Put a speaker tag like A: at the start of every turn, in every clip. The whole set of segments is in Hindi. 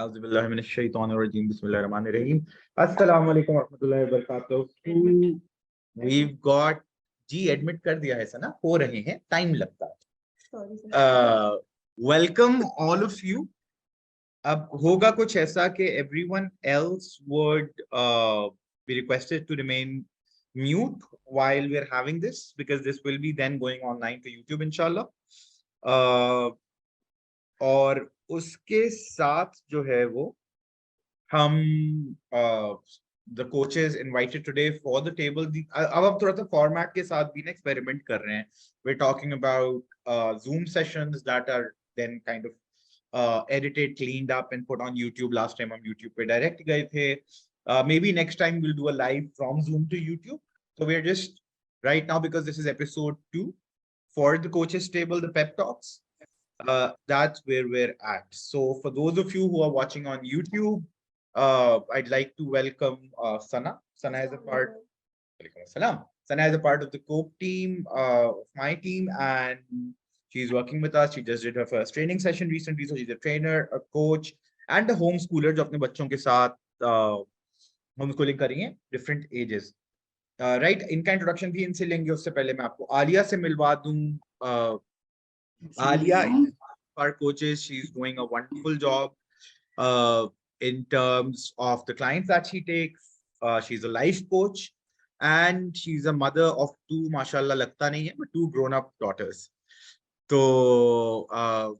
A: Auzubillahiminash-shaytanir-rajeem. Bismillahir-rahmanir-rahim. Assalamu alaikum warahmatullahi wabarakatuh. We've got जी एडमिट कर दिया है सना हो रहे हैं टाइम लगता है वेलकम ऑल ऑफ यू अब होगा कुछ ऐसा कि everyone else would be requested to remain mute while we're having this because this will be then going online to YouTube inshallah और उसके साथ जो है वो हम the coaches invited today for the table अब हम थोड़ा सा format के साथ भी ना experiment कर रहे हैं. We're talking about Zoom sessions that are then kind of edited, cleaned up and put on YouTube. Last time हम YouTube पे direct गए थे. Maybe next time we'll do a live from Zoom to YouTube. So we're just right now, because this is episode 2 for the coaches table, the pep talks. That's where we're at. So for those of you who are watching on YouTube, I'd like to welcome Sana. Sana is a part. Sana is a part of the COPE team, of my team, and she's working with us. She just did her first training session recently, so she's a trainer, a coach, and a homeschooler जो अपने बच्चों के साथ homeschooling कर रही हैं different ages. Right, इनका इंट्रोडक्शन भी इनसे लेंगे. उससे पहले मैं आपको आलिया से मिलवा दूं. Alia, our coaches, she's doing a wonderful job in terms of the clients that she takes. She's a life coach and she's a mother of 2, mashallah, lagta nahi hai, but 2 grown-up daughters. So,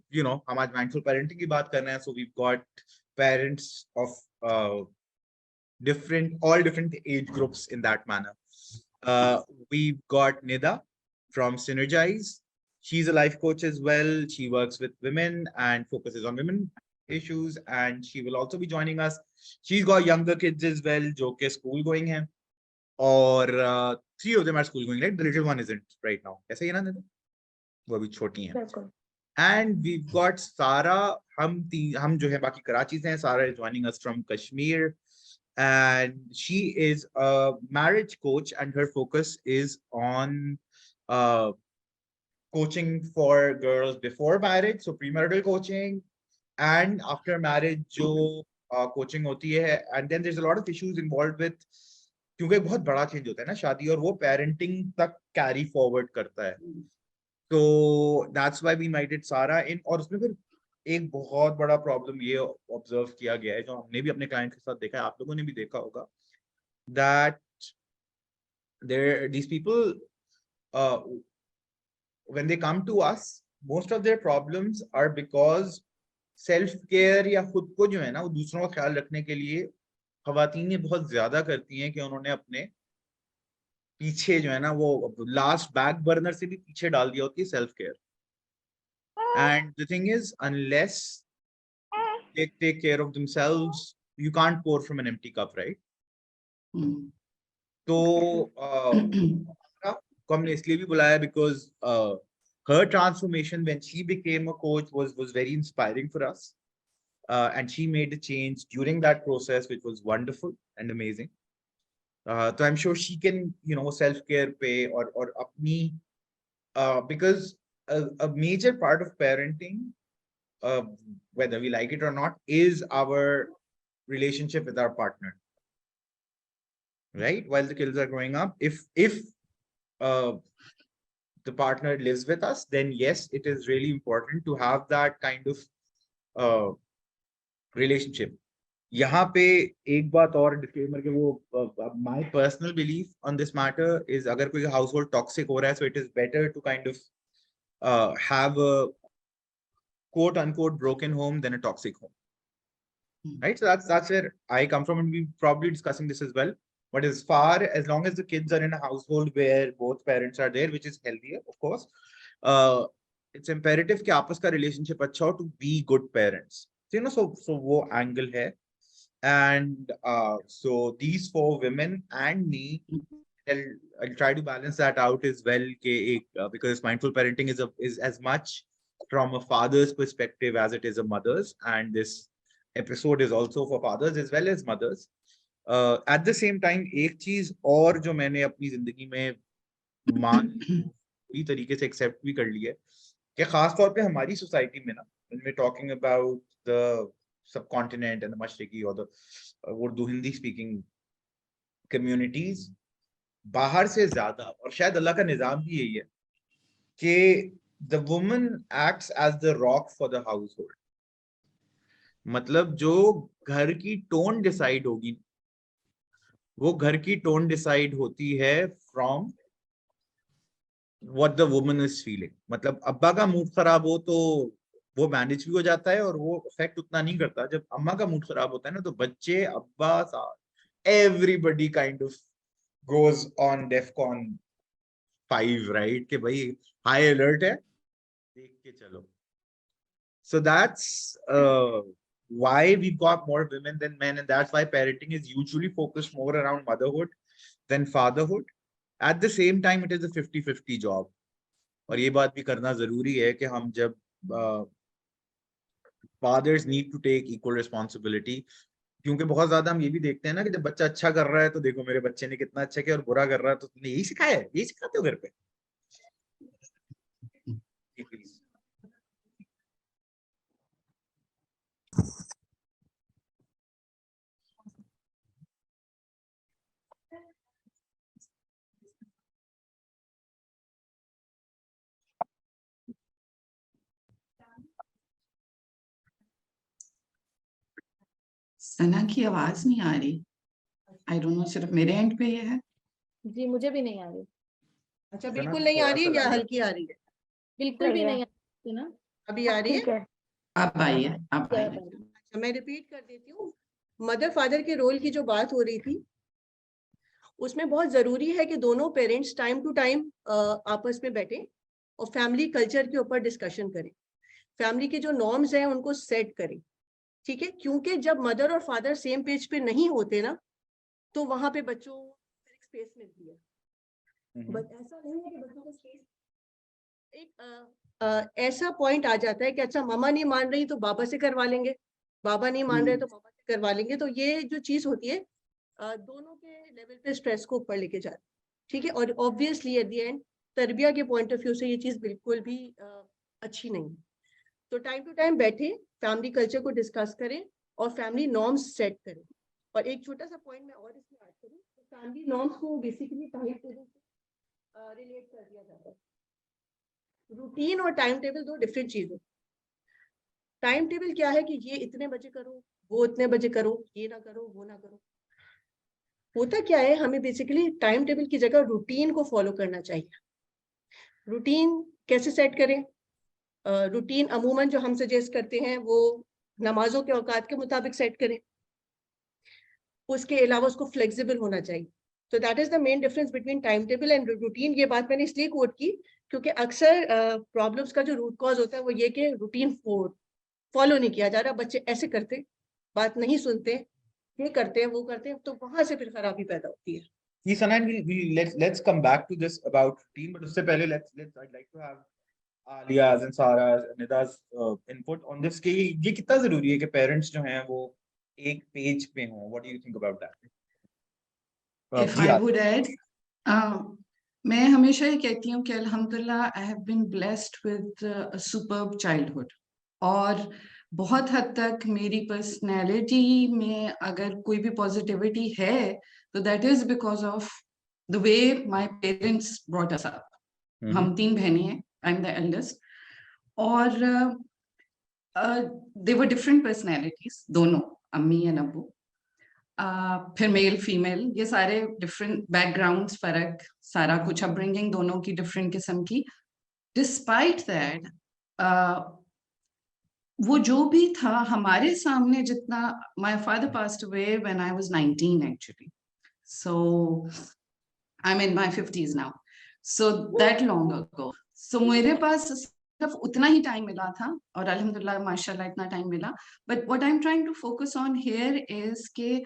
A: you know, हम आज mindful parenting की बात कर रहे हैं. So we've got parents of all different age groups in that manner. We've got Nida from Synergize. She's a life coach as well. She works with women and focuses on women issues, and she will also be joining us. She's got younger kids as well, जो के school going हैं, और 3 of them are school going, right? The little one isn't right now. ऐसा ही है ना निदा? वो अभी छोटी हैं. And we've got Sara. हम जो है बाकी कराची से हैं. Sara is joining us from Kashmir, and she is a marriage coach, and her focus is on coaching for girls before marriage, so premarital coaching, and after marriage जो coaching होती है. And then there's a lot of issues involved with, क्योंकि बहुत बड़ा change होता है ना शादी, और वो parenting तक carry forward करता है. So that's why we invited Sara in. और उसमें फिर एक बहुत बड़ा प्रॉब्लम ये ऑब्जर्व किया गया है, जो हमने भी अपने क्लाइंट के साथ देखा है, आप लोगों ने भी देखा होगा, that these people when they come to us, most of their problems are because self care या खुद को जो है ना वो दूसरों का ख्याल रखने के लिए खवातीन ये बहुत ज्यादा करती हैं कि उन्होंने अपने पीछे जो है ना वो लास्ट बैक बर्नर से भी पीछे डाल दिया होती है self care. And the thing is, unless they take care of themselves, you can't pour from an empty cup, right? तो को हमने इसलिए भी बुलाया because her transformation when she became a coach was very inspiring for us, and she made a change during that process which was wonderful and amazing. So I'm sure she can, you know, self-care pay or apni, because a major part of parenting, whether we like it or not, is our relationship with our partner, right? While the kids are growing up, if the partner lives with us, then yes, it is really important to have that kind of relationship. यहाँ पे एक बात और डिस्क्लेमर के वो my personal belief on this matter is, अगर कोई household toxic हो रहा है, so it is better to kind of have a quote unquote broken home than a toxic home, right? So that's where I come from, and we're probably discussing this as well. But as long as the kids are in a household where both parents are there, which is healthier, of course, it's imperative कि आपस का relationship अच्छा हो to be good parents. So, you know, so वो angle है. And so these 4 women and me, I'll try to balance that out as well, because mindful parenting is as much from a father's perspective as it is a mother's, and this episode is also for fathers as well as mothers. At the same time, एक चीज और जो मैंने अपनी जिंदगी में पूरी तरीके से एक्सेप्ट भी कर ली है कि खास तौर पे हमारी सोसाइटी में ना, when we're talking about the subcontinent and the Mashriqi or the Urdu Hindi speaking communities बाहर से ज्यादा, और शायद अल्लाह का निजाम भी यही है कि the woman acts as the rock for the household. मतलब जो घर की टोन डिसाइड होगी, वो घर की टोन डिसाइड होती है from what the woman is feeling. मतलब अब्बा का मूड खराब हो तो वो मैनेज भी हो जाता है और वो इफेक्ट उतना नहीं करता. जब अम्मा का मूड खराब होता है ना, तो बच्चे, अब्बा, साथ, everybody kind of goes on DEFCON 5, right? कि भाई हाई अलर्ट है, देख के चलो. So that's why we've got more women than men, and that's why parenting is usually focused more around motherhood than fatherhood. At the same time, it is a 50-50 job. और ये बात भी करना जरूरी है कि हम जब fathers need to take equal responsibility, क्योंकि बहुत ज्यादा हम ये भी देखते हैं ना कि जब बच्चा अच्छा कर रहा है तो देखो मेरे बच्चे ने कितना अच्छा किया, और बुरा कर रहा है तो तुमने यही सिखाया है, यही सिखाते हो घर पे.
B: सना की आवाज नहीं आ रही. आई डोंट नो, सिर्फ मेरे एंड पे ये है?
C: जी मुझे भी नहीं आ रही.
D: अच्छा, बिल्कुल नहीं आ रही है या हल्की आ रही है?
C: बिल्कुल भी नहीं आ रही ना.
D: अभी आ रही है?
B: अब आई है, अब आई है.
D: अच्छा, मैं रिपीट कर देती हूँ. मदर फादर के रोल की जो बात हो रही थी, उसमें बहुत जरूरी है कि दोनों पेरेंट्स टाइम टू टाइम आपस में बैठे और फैमिली कल्चर के ऊपर डिस्कशन करें. फैमिली के जो नॉर्म्स हैं उनको सेट करें. ठीक है, क्योंकि जब मदर और फादर सेम पेज पे नहीं होते ना, तो वहां पे बच्चों को स्पेस मिलती है. बट ऐसा नहीं है कि बच्चों को स्पेस, एक ऐसा पॉइंट आ जाता है कि अच्छा मामा नहीं मान रही तो बाबा से करवा लेंगे, बाबा नहीं मान रहे तो मामा से करवा लेंगे. तो ये जो चीज होती है दोनों के लेवल पे स्ट्रेस को ऊपर लेके जाती है. ठीक है, और ऑब्वियसली एट द एंड तरबिया के पॉइंट ऑफ व्यू से ये चीज बिल्कुल भी अच्छी नहीं है. तो टाइम टू टाइम बैठे, फैमिली कल्चर को डिस्कस करें और फैमिली नॉर्म्स सेट करें. और एक छोटा सा पॉइंट मैं और इसमें ऐड करूं, तो फैमिली नॉर्म्स को बेसिकली टाइम टेबल से रिलेट कर दिया जाता है. रूटीन और टाइम टेबल दो डिफरेंट चीजें. टाइम टेबल क्या है कि ये इतने बजे करो, वो इतने बजे करो, ये ना करो, वो ना करो. होता क्या है, हमें बेसिकली टाइम टेबल की जगह रूटीन को फॉलो करना चाहिए. रूटीन कैसे सेट करें? रूटीन अमूमन जो हम सजेस्ट करते हैं वो नमाजों के औकात के मुताबिक सेट करें. उसके अलावा उसको फ्लेक्सिबल होना चाहिए. तो that is the main difference between time table and routine. ये बात मैंने इसलिए कोट की क्योंकि अक्सर प्रॉब्लम्स का जो रूट कॉज होता है वो ये कि रूटीन फॉलो नहीं किया जा रहा. बच्चे ऐसे करते, बात नहीं सुनते, ये करते हैं, वो करते हैं, तो वहां से फिर खराबी पैदा होती है.
A: Yes, Anand, let's come back to this about routine, but उससे पहले I'd like to have Alia's and Sarah's and Nida's input on this. कि ये कितना जरूरी है कि पेरेंट्स जो हैं वो एक पेज पे हों. What do you think about that?
B: If I would add, मैं हमेशा ये कहती हूँ कि अल्हम्दुलिल्लाह I have been blessed with a superb childhood. और बहुत हद तक मेरी पर्सनैलिटी में अगर कोई भी पॉजिटिविटी है तो that is because of the way my parents brought us up. हम 3 बहनें हैं, आई एम द एल्डेस्ट. और दे वर डिफरेंट पर्सनैलिटीज, दोनों अम्मी एंड अब्बू. फिर मेल फीमेल, ये सारे डिफरेंट बैकग्राउंड्स, फर्क, सारा कुछ अपब्रिंगिंग दोनों की डिफरेंट किस्म की. डिस्पाइट दैट वो जो भी था हमारे सामने जितना, my father passed away when I was 19 actually. So I am in my 50s now, so that long ago. So मेरे पास सिर्फ उतना ही टाइम मिला था और अल्हम्दुलिल्लाह माशाल्लाह इतना टाइम मिला. But what I am trying to focus on here is के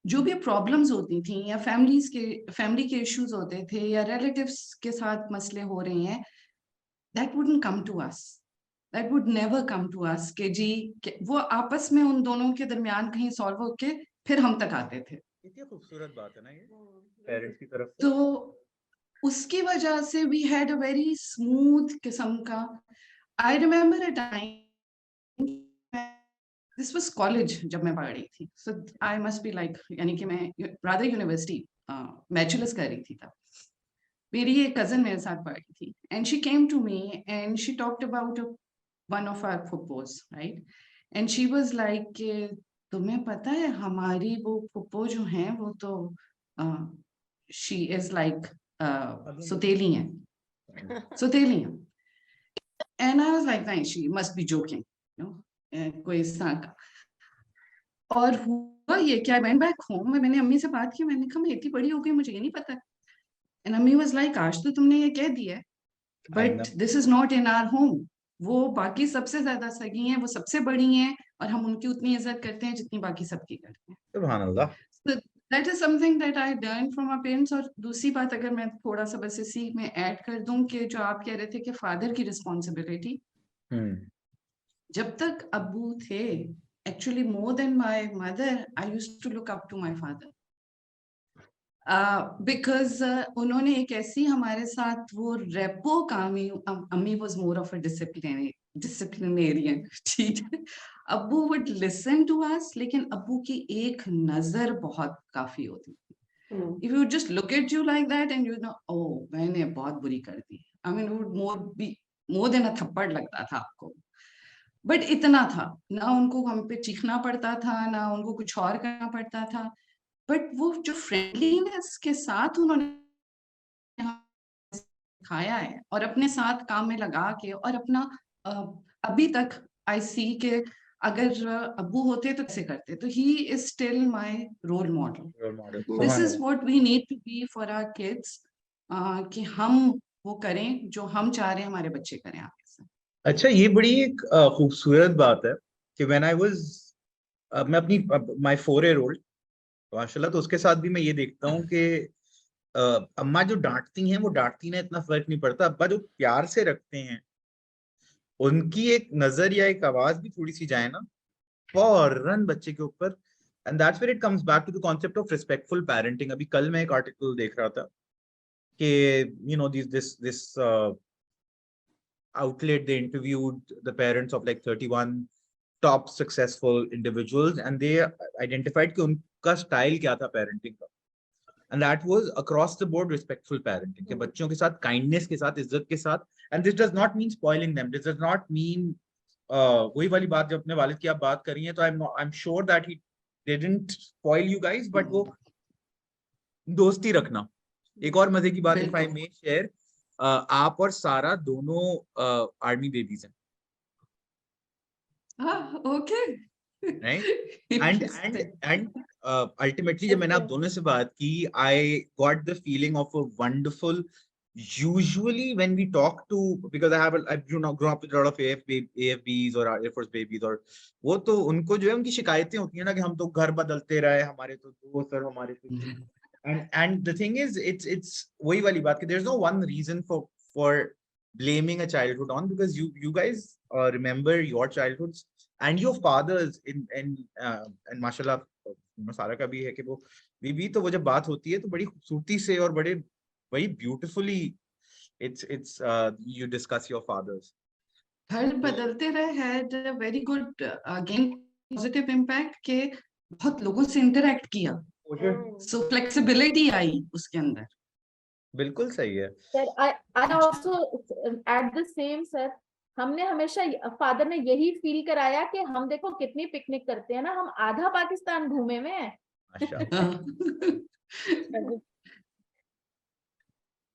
B: जो भी प्रॉब्लम्स होती थी या फैमिली के इश्यूज होते थे या रिलेटिव्स के साथ मसले हो रहे हैं, that wouldn't come to us. That would never come to us कि जी वो आपस में उन दोनों के दरमियान कहीं सॉल्व होके फिर हम तक आते थे.
A: कितनी खूबसूरत बात है ना ये पेरेंट्स की तरफ से.
B: तो उसकी वजह से we had a very smooth किस्म का. I remember a time this was college जब मैं पढ़ रही थी, सो आई मस्ट बी लाइक, यानी कि मैं रादर यूनिवर्सिटी बैचलर्स कर रही थी तब। मेरी एक कजन मेरे साथ पढ़ रही थी and she came to me and she talked about one of our फुप्पोज, right, and she was like, तुम्हें पता है हमारी वो फुप्पो जो हैं वो तो शी इज लाइक सुतेली हैं, सुतेली हैं। And I was like, नहीं, she must be joking, you know, कोई इस तरह का। और हुआ ये कि I went back home, मैंने अम्मी से बात की, मैंने कहा मैं इतनी बड़ी हो गई, मुझे ये नहीं पता। And अम्मी was like, आज तो तुमने ये कह दिया है, but this is not in our home. वो बाकी सबसे ज्यादा सगी हैं, वो सबसे बड़ी हैं, और हम उनकी उतनी इज्जत करते हैं जितनी बाकी सबकी करते हैं।
A: सुभान अल्लाह।
B: So that is something that I learned from my parents। और दूसरी बात अगर मैं थोड़ा सा बस इसी में ऐड कर दूं कि जो आप कह रहे थे कि फादर की रिस्पॉन्सिबिलिटी, जब तक अब्बू थे, actually more than my mother, I used to look up to my father, because उन्होंने एक ऐसी हमारे साथ वो रेपो कामी, अम्मी was more of a disciplinarian, ठीक है, अब्बू would listen to us, लेकिन अब्बू की एक नजर बहुत काफी होती थी। If you just look at you like that and you know, oh, मैंने बहुत बुरी कर दी, I mean, it would be more than a थप्पड़ लगता था आपको, बट इतना था ना, उनको हम पे चीखना पड़ता था, ना उनको कुछ और करना पड़ता था, बट वो जो फ्रेंडलीनेस के साथ उन्होंने सिखाया है और अपने साथ काम में लगा के, और अपना अभी तक आई सी के अगर अब्बू होते तो कैसे करते, तो he is still my role model. This is what we need to be for our kids, कि हम वो करें जो हम चाह रहे हैं हमारे बच्चे करें आगे से।
A: अच्छा, ये बड़ी एक खूबसूरत बात है कि व्हेन आई वाज, मैं अपनी माय 4-year-old माशाल्लाह, तो उसके साथ भी मैं ये देखता हूँ कि अम्मा जो डांटती हैं वो डांटती ना, इतना फर्क नहीं पड़ता, अब्बा जो प्यार से रखते हैं, उनकी एक नजर या एक आवाज भी थोड़ी सी जाए ना, फौरन बच्चे के ऊपर, and that's where it comes back to the concept of respectful parenting. अभी कल मैं एक आर्टिकल देख रहा था कि you know this outlet, they interviewed the parents of like 31 top successful individuals and they identified कि उनका स्टाइल क्या था पेरेंटिंग का, and that was across the board respectful parenting, कि बच्चों के साथ काइंडनेस के साथ, इज्जत के साथ, and this does not mean spoiling them, this does not mean वही वाली बात जब अपने वालिद की आप बात कर रही हैं, तो I'm sure that he didn't spoil you guys, but वो दोस्ती रखना। एक और मजे की बात, if I may share, आप और सारा दोनों आर्मी बेबीज हैं।
B: ओके,
A: राइट, एंड अल्टीमेटली जब मैंने आप दोनों से बात की, I got the feeling of a wonderful, usually when we talk to, because I've grown up with a lot of AFBs or Air Force babies, और वो तो उनको जो है उनकी शिकायतें होती है ना कि हम तो घर बदलते रहे, हमारे तो दोस्त और हमारे तो and the thing is, it's वही वाली बात कि there's no one reason for blaming a childhood on, because you guys remember your childhoods and your fathers and mashallah, सारा का भी है कि वो भी तो वो जब बात होती है तो बड़ी खूबसूरती से और बड़े very beautifully it's you discuss your fathers।
B: घर बदलते रहे had a very good again positive impact के बहुत लोगों से इंटरेक्ट किया, so flexibility आई उसके अंदर।
A: बिल्कुल सही है
C: sir. I also at the same sir, हमने हमेशा फादर ने यही फील कराया कि हम देखो कितनी पिकनिक करते हैं ना, हम आधा पाकिस्तान घूमे हुए हैं।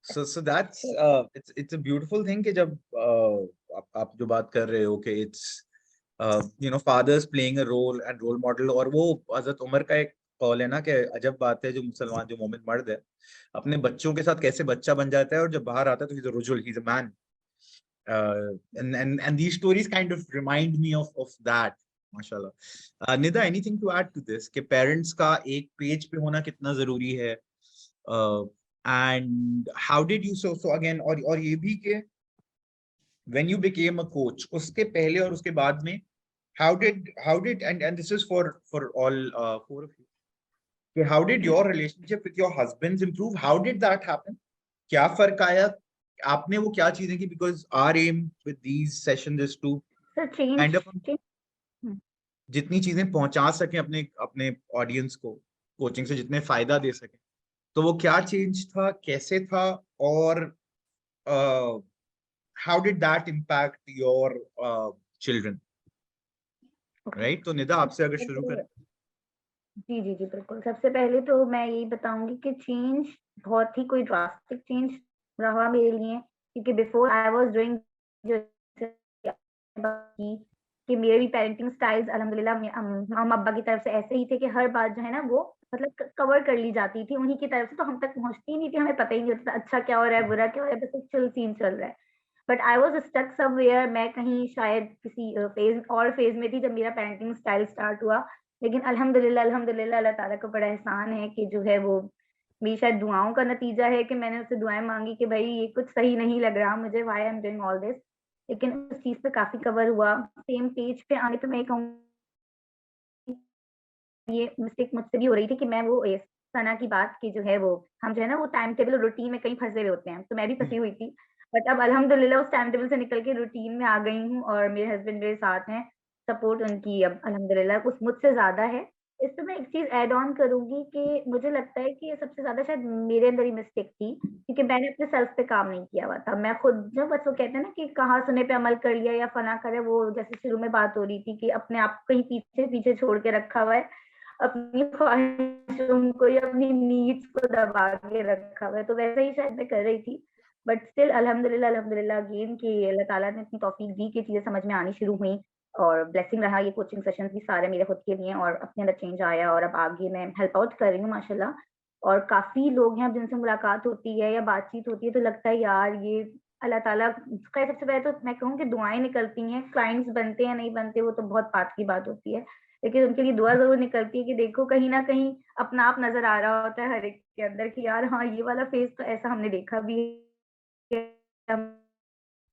A: so that's it's a beautiful thing कि जब आप जो बात कर रहे हो कि it's you know fathers playing a role and role model, और वो हजरत उमर का एक कौल है ना कि अजब बात है जो मुसलमान, जो मोमिन मर्द है, अपने बच्चों के साथ कैसे बच्चा बन जाता है, और जब बाहर आता है तो he's a rajul, he's a man, and these stories kind of remind me of that, mashallah। Nida, anything to add to this कि parents का एक पेज पे होना कितना जरूरी है, and how did you so again, और ये भी कि when you became a coach, उसके पहले और उसके बाद में, how did and this is for all 4 of you, कि how did your relationship with your husbands improve, how did that happen, क्या फर्क आया, आपने वो क्या चीजें की, because our aim with these sessions is to kind of जितनी चीजें पहुंचा सकें अपने अपने ऑडियंस को, कोचिंग से जितने फायदा दे सकें, तो वो क्या चेंज था, कैसे था, और how did that impact your children, right? तो निदा आपसे अगर शुरू करें।
E: जी जी जी बिल्कुल। सबसे पहले तो मैं यही बताऊंगी कि चेंज बहुत ही कोई ड्रास्टिक चेंज रहा मेरे लिए, क्योंकि बिफोर आई वाज डूइंग जो कि मेरे भी पेरेंटिंग स्टाइल्स अल्हम्दुलिल्लाह हम अब्बा की तरफ से ऐसे ही थे कि हर बात जो है ना वो मतलब कवर कर ली जाती थी उन्हीं की तरफ से, तो हम तक पहुंचती ही नहीं थी, हमें पता ही नहीं होता था अच्छा क्या हो रहा है बुरा क्या हो रहा है, बस एक चिल सीन चल रहा है। But I was stuck somewhere, मैं कहीं शायद किसी फेज में थी जब मेरा पेरेंटिंग स्टाइल स्टार्ट हुआ। लेकिन अल्हम्दुलिल्लाह अल्हम्दुलिल्लाह अल्लाह ताला का बड़ा एहसान है कि जो है वो मेरी शायद दुआओं का नतीजा है कि मैंने उससे दुआएं मांगी कि भाई ये कुछ सही नहीं लग रहा मुझे, why I am doing all this. लेकिन उस चीज पे काफी कवर हुआ। सेम पेज पे आने पे मैं कहूँ ये मिस्टेक मुझसे भी हो रही थी कि मैं वो सना की बात की जो है वो हम जो है ना वो टाइम टेबल रूटीन में कहीं फंसे हुए होते हैं, तो मैं भी फंसी हुई थी। बट अब अल्हम्दुलिल्लाह उस टाइम टेबल से निकल के रूटीन में आ गई हूँ और मेरे हस्बैंड मेरे साथ हैं, सपोर्ट उनकी अब अल्हम्दुलिल्लाह कुछ मुझसे ज्यादा है। इस पे मैं एक चीज ऐड ऑन करूंगी कि मुझे लगता है कि सबसे ज्यादा शायद मेरे अंदर ही मिस्टेक थी, क्योंकि मैंने अपने सेल्फ पे काम नहीं किया हुआ था। मैं खुद जो बस वो कहते हैं ना कि कहाँ सुने पे अमल कर लिया या फना करे, वो जैसे शुरू में बात हो रही थी कि अपने आप को कहीं पीछे पीछे छोड़ के रखा हुआ है, अपनी ख्वाहिशों को या अपनी नीड्स को दबा के रखा हुआ है, तो वैसे ही शायद मैं कर रही थी। बट स्टिल अल्हम्दुलिल्लाह अगेन कि अल्लाह ताला ने इतनी तौफीक दी कि चीजें समझ में आनी शुरू हुई, और ब्लेसिंग रहा ये कोचिंग सेशंस भी सारे मेरे खुद के लिए, और अपने अंदर चेंज आया और अब आगे मैं हेल्प आउट कर रही हूँ माशाल्लाह। और काफी लोग हैं अब जिनसे मुलाकात होती है या बातचीत होती है तो लगता है यार ये अल्लाह ताला खैर। सबसे पहले तो मैं कहूँ कि दुआएं निकलती हैं, क्लाइंट्स बनते हैं नहीं बनते वो तो बहुत बात की बात होती है, लेकिन उनके लिए दुआ जरूर निकलती है कि देखो कहीं ना कहीं अपना आप नजर आ रहा होता है हर एक के अंदर कि यार हाँ ये वाला फेज तो ऐसा हमने देखा भी है, हम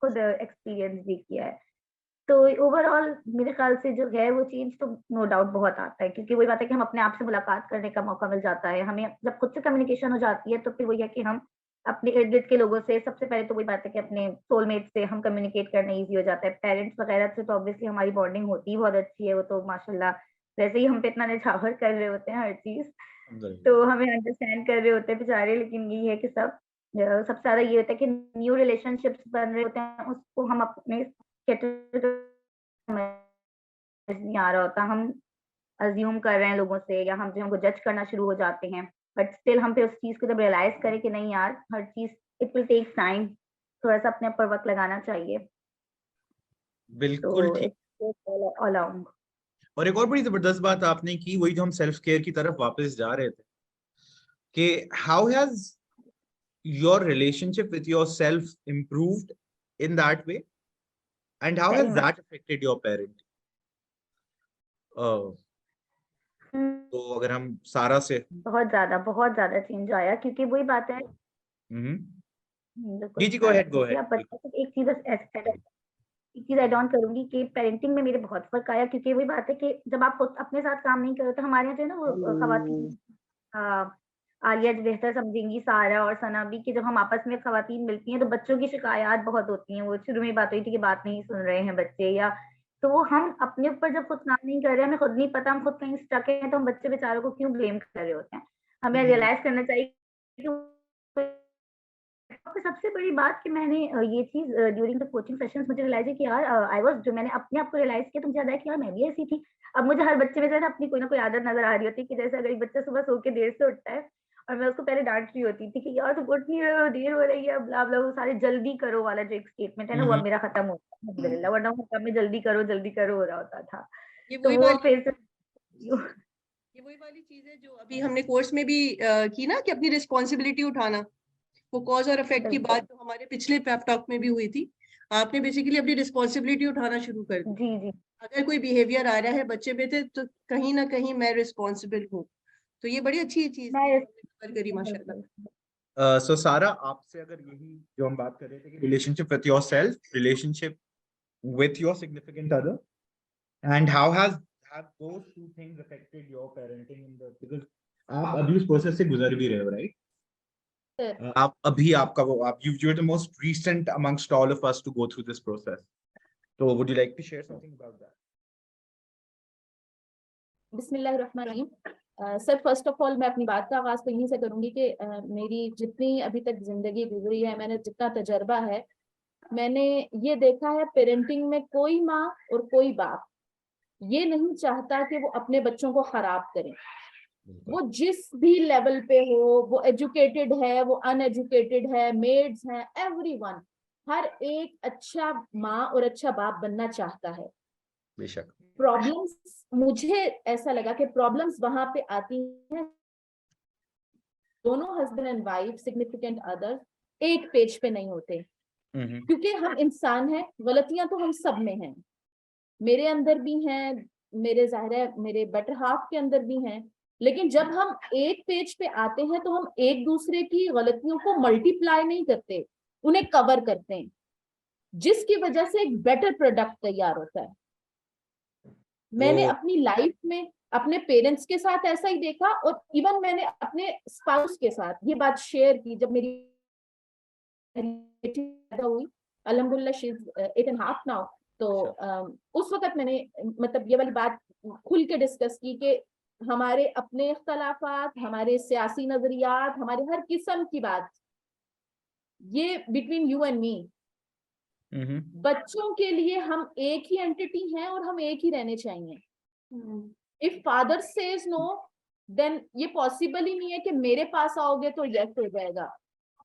E: खुद एक्सपीरियंस भी किया है। तो ओवरऑल मेरे ख्याल से जो है वो चेंज तो नो डाउट बहुत आता है, क्योंकि वही बात है कि हम अपने आप से मुलाकात करने का मौका मिल जाता है हमें, जब खुद से कम्युनिकेशन हो जाती है तो फिर वही है कि हम अपने इर्द गिर्द के लोगों से सबसे पहले तो वही बात है कि अपने सोलमेट से हम कम्युनिकेट करना ईजी हो जाता है। पेरेंट्स वगैरह से तो ऑब्वियसली हमारी बॉन्डिंग होती ही बहुत अच्छी है, वो तो माशाल्लाह वैसे ही हम पे इतना निछावर कर रहे होते हैं हर चीज, तो हमें अंडरस्टैंड कर रहे होते हैं बेचारे। लेकिन यही है कि सबसे ज्यादा ये होता है कि न्यू रिलेशनशिप्स बन रहे होते हैं उसको हम अपने नहीं आ रहा होता, हम अज्यूम कर रहे हैं लोगों से या हम जो हमको जज करना शुरू हो जाते हैं। बट स्टिल हम फिर उस चीज को जब रियलाइज करें कि नहीं यार हर चीज इट विल टेक टाइम, थोड़ा सा अपने ऊपर वक्त लगाना चाहिए।
A: बिल्कुल
E: तो
A: ठीक।
E: It's all around.
A: और एक और बड़ी जबरदस्त बात आपने की, वही जो हम सेल्फ केयर की तरफ वापस जा रहे थे, कि how has your relationship with yourself improved in that way, and how has
E: very much.
A: That affected your parenting? तो अगर हम सारा से
E: बहुत ज्यादा चेंज आया, क्योंकि वही बात है। बिल्कुल
A: जी, गो
E: सारा
A: अहेड, गो
E: ठीक है।
A: अहेड।
E: अब बच्चों को एक चीज एड ऑन करूंगी कि पेरेंटिंग में मेरे बहुत फर्क आया, क्योंकि वही बात है कि जब आप खुद अपने साथ काम नहीं करो तो हमारे यहाँ जो है ना वो खवातीन आलिया जी बेहतर समझेंगी, सारा और सना भी, कि जब हम आपस में खवातीन मिलती हैं तो बच्चों की शिकायत बहुत होती हैं। वो शुरू में बात हुई थी कि बात नहीं सुन रहे हैं बच्चे, या तो वो हम अपने ऊपर जब खुद काम नहीं कर रहे, हमें खुद नहीं पता, हम खुद कहीं स्टक हैं, तो हम बच्चे बेचारों को क्यों ब्लेम कर रहे होते हैं। हमें रियलाइज करना चाहिए कि तो सबसे बड़ी बात कि मैंने ये चीज ड्यूरिंग द कोचिंग सेशंस मुझे रियलाइज है कि यार आई वाज जो मैंने अपने आप को रियलाइज किया तो मुझे याद है कि यार मैं भी ऐसी थी। अब मुझे हर बच्चे में से ना अपनी कोई ना कोई आदत नजर आ रही होती है कि जैसे अगर एक बच्चा सुबह सो के देर से उठता है और मैं उसको पहले डांट रही होती थी कि यार तुम उठ नहीं रहे हो, देर हो रही है, ब्ला ब्ला, वो सारे जल्दी करो वाला जो एक स्टेटमेंट है ना वो अब मेरा खत्म हो गया अल्हम्दुलिल्लाह, वरना वो काम में जल्दी करो हो रहा होता था।
D: ये
E: तो
D: वही
E: वो
D: वाली
E: फिर
D: ये वही वाली चीज है जो अभी हमने कोर्स में भी की ना, कि अपनी रिस्पॉन्सिबिलिटी उठाना। वो कॉज और इफेक्ट की
E: बिल्कुल
D: बात जो हमारे पिछले पेप टॉक में भी हुई थी, आपने बेसिकली अपनी रिस्पॉन्सिबिलिटी उठाना शुरू कर दी।
E: जी जी
D: अगर कोई बिहेवियर आ रहा है बच्चे में तो कहीं ना कहीं मैं रिस्पॉन्सिबल हूँ। तो ये बड़ी अच्छी चीज थी
E: मैं
D: जो आपने कवर करी माशाल्लाह।
E: बिल्कुल
A: सो सारा, आपसे अगर यही जो हम बात कर रहे थे कि relationship with yourself, relationship with your significant other, and how have those two things affected your parenting in the, because आप अभी उस प्रोसेस से गुजर भी रहे हो, राइट? आप अभी आपका वो आप you're the most recent amongst all of us to go through this process. So would you like to share something about that?
C: बिस्मिल्लाहिर्रहमानिर्रहीम। सर फर्स्ट ऑफ ऑल मैं अपनी बात का आगाज तो यहीं से करूंगी कि मेरी जितनी अभी तक जिंदगी गुजरी है, मैंने जितना तजर्बा है, मैंने ये देखा है पेरेंटिंग में कोई माँ और कोई बाप ये नहीं चाहता कि वो अपने बच्चों को खराब करे। वो जिस भी लेवल पे हो, वो एजुकेटेड है, वो अनएजुकेटेड है, मेड्स हैं, एवरीवन, हर एक अच्छा माँ और अच्छा बाप बनना चाहता है।
A: बेशक।
C: प्रॉब्लम्स, मुझे ऐसा लगा कि प्रॉब्लम्स वहां पे आती हैं दोनों husband and wife, significant others एक पेज पे नहीं होते, क्योंकि हम इंसान हैं, गलतियां तो हम सब में हैं, मेरे अंदर भी हैं, मेरे जाहिर है मेरे बेटर हाफ के अंदर भी हैं, लेकिन जब हम एक पेज पे आते हैं तो हम एक दूसरे की गलतियों को मल्टीप्लाई नहीं करते, उन्हें कवर करते हैं, जिसकी वजह से एक बेटर प्रोडक्ट तैयार होता है। मैंने अपनी लाइफ में अपने पेरेंट्स के साथ ऐसा ही देखा, और इवन मैंने अपने स्पाउस के साथ ये बात शेयर की जब मेरी बेटी पैदा हुई। अल्हम्दुलिल्लाह शी इज 8.5 नाउ। तो उस वक्त मैंने मतलब ये वाली बात खुल के डिस्कस की कि हमारे अपने इख्तलाफात, हमारे सियासी नजरियात, हमारे हर किस्म की बात, ये बिटवीन यू एंड मी, बच्चों के लिए हम एक ही एंटिटी हैं और हम एक ही रहने चाहिए। If father says no, then ये पॉसिबल ही नहीं है कि मेरे पास आओगे तो यस हो जाएगा,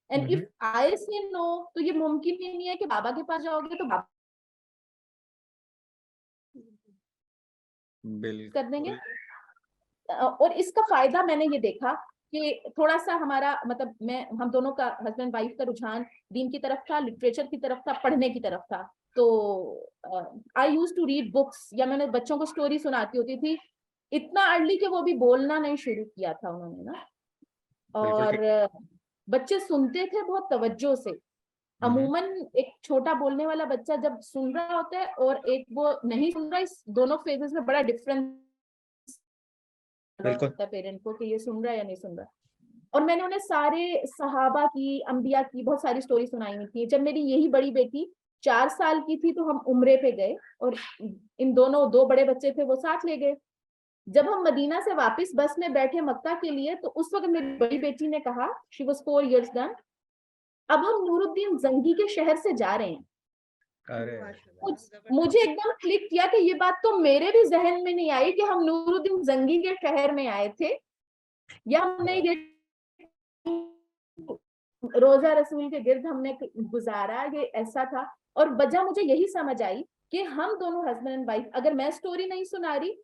C: एंड इफ आई से नो तो ये मुमकिन ही नहीं है कि बाबा के पास जाओगे तो बाबा कर देंगे। और इसका फायदा मैंने ये देखा कि थोड़ा सा हमारा मतलब हम दोनों का हस्बैंड वाइफ का रुझान दीन की तरफ था, लिटरेचर की तरफ था, पढ़ने की तरफ था। तो आई यूज टू रीड बुक्स, या मैंने बच्चों को स्टोरी सुनाती होती थी इतना अर्ली कि वो भी बोलना नहीं शुरू किया था उन्होंने ना, और बच्चे सुनते थे बहुत तवज्जो से। अमूमन एक छोटा बोलने वाला बच्चा जब सुन रहा होता है और एक वो नहीं सुन रहा, इस दोनों फेजेस में बड़ा डिफरेंस होता है पेरेंट को कि ये सुन रहा है या नहीं सुन रहा। और मैंने उन्हें सारे सहाबा की, अंबिया की बहुत सारी स्टोरी सुनाई हुई थी। जब मेरी यही बड़ी बेटी 4 साल की थी तो हम उम्रे पे गए, और इन दोनों 2 बड़े बच्चे थे वो साथ ले गए। जब हम मदीना से वापस बस में बैठे मक्का के लिए, तो उस वक्त मेरी बड़ी बेटी ने कहा, शी वाज 4 years done, अब हम नूरुद्दीन जंगी के शहर से जा रहे हैं। मुझे एकदम क्लिक किया कि ये बात तो मेरे भी जहन में नहीं आई कि हम नूरुद्दीन जंगी के शहर में आए थे, या हमने ये रोजा रसूल के गिर्द हमने गुजारा, ये ऐसा था। और वजह मुझे यही समझ आई कि हम दोनों हस्बैंड एंड वाइफ, अगर मैं स्टोरी नहीं सुना रही,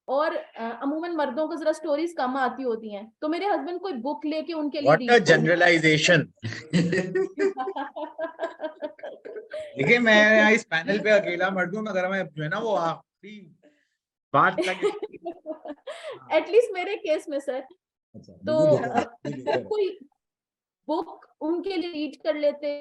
C: और अमूमन मर्दों को जरा स्टोरीज कम आती होती हैं, तो मेरे हस्बैंड कोई बुक लेके उनके लिए
A: What a generalization. देखिए मैं इस पैनल पे अकेला मर्द हूं, मगर मैं जो है ना वो आखिरी बात तक
C: एटलीस्ट मेरे केस में सर, तो कोई बुक उनके लिए रीड कर लेते,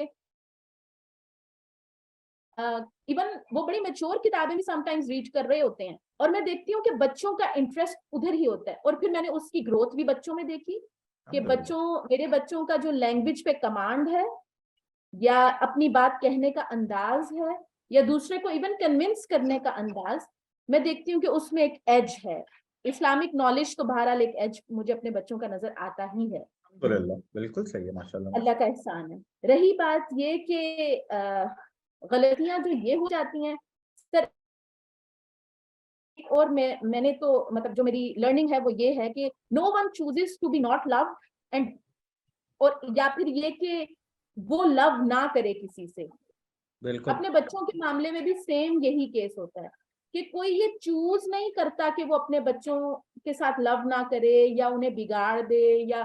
C: इवन वो बड़ी मैच्योर किताबें भी समटाइम्स रीड कर रहे होते हैं, और मैं देखती हूँ कि बच्चों का इंटरेस्ट उधर ही होता है। और फिर मैंने उसकी ग्रोथ भी बच्चों में देखी कि मेरे बच्चों का जो लैंग्वेज पे कमांड है, या अपनी बात कहने का अंदाज है, या दूसरे को इवन कन्विंस करने का अंदाज, मैं देखती हूँ कि उसमें एक एज है। इस्लामिक नॉलेज तो बहरहाल एक एज मुझे अपने बच्चों का नजर आता ही है।
A: बिल्कुल सही है, माशाल्लाह,
C: अल्लाह का एहसान है। रही बात ये कि गलतियां जो ये हो जाती हैं सर, और मैंने तो मतलब जो मेरी लर्निंग है वो ये है कि no one chooses to be not love, and और या फिर ये कि वो लव ना करे किसी से। अपने बच्चों के मामले में भी सेम यही केस होता है कि कोई ये चूज नहीं करता कि वो अपने बच्चों के साथ लव ना करे, या उन्हें बिगाड़ दे, या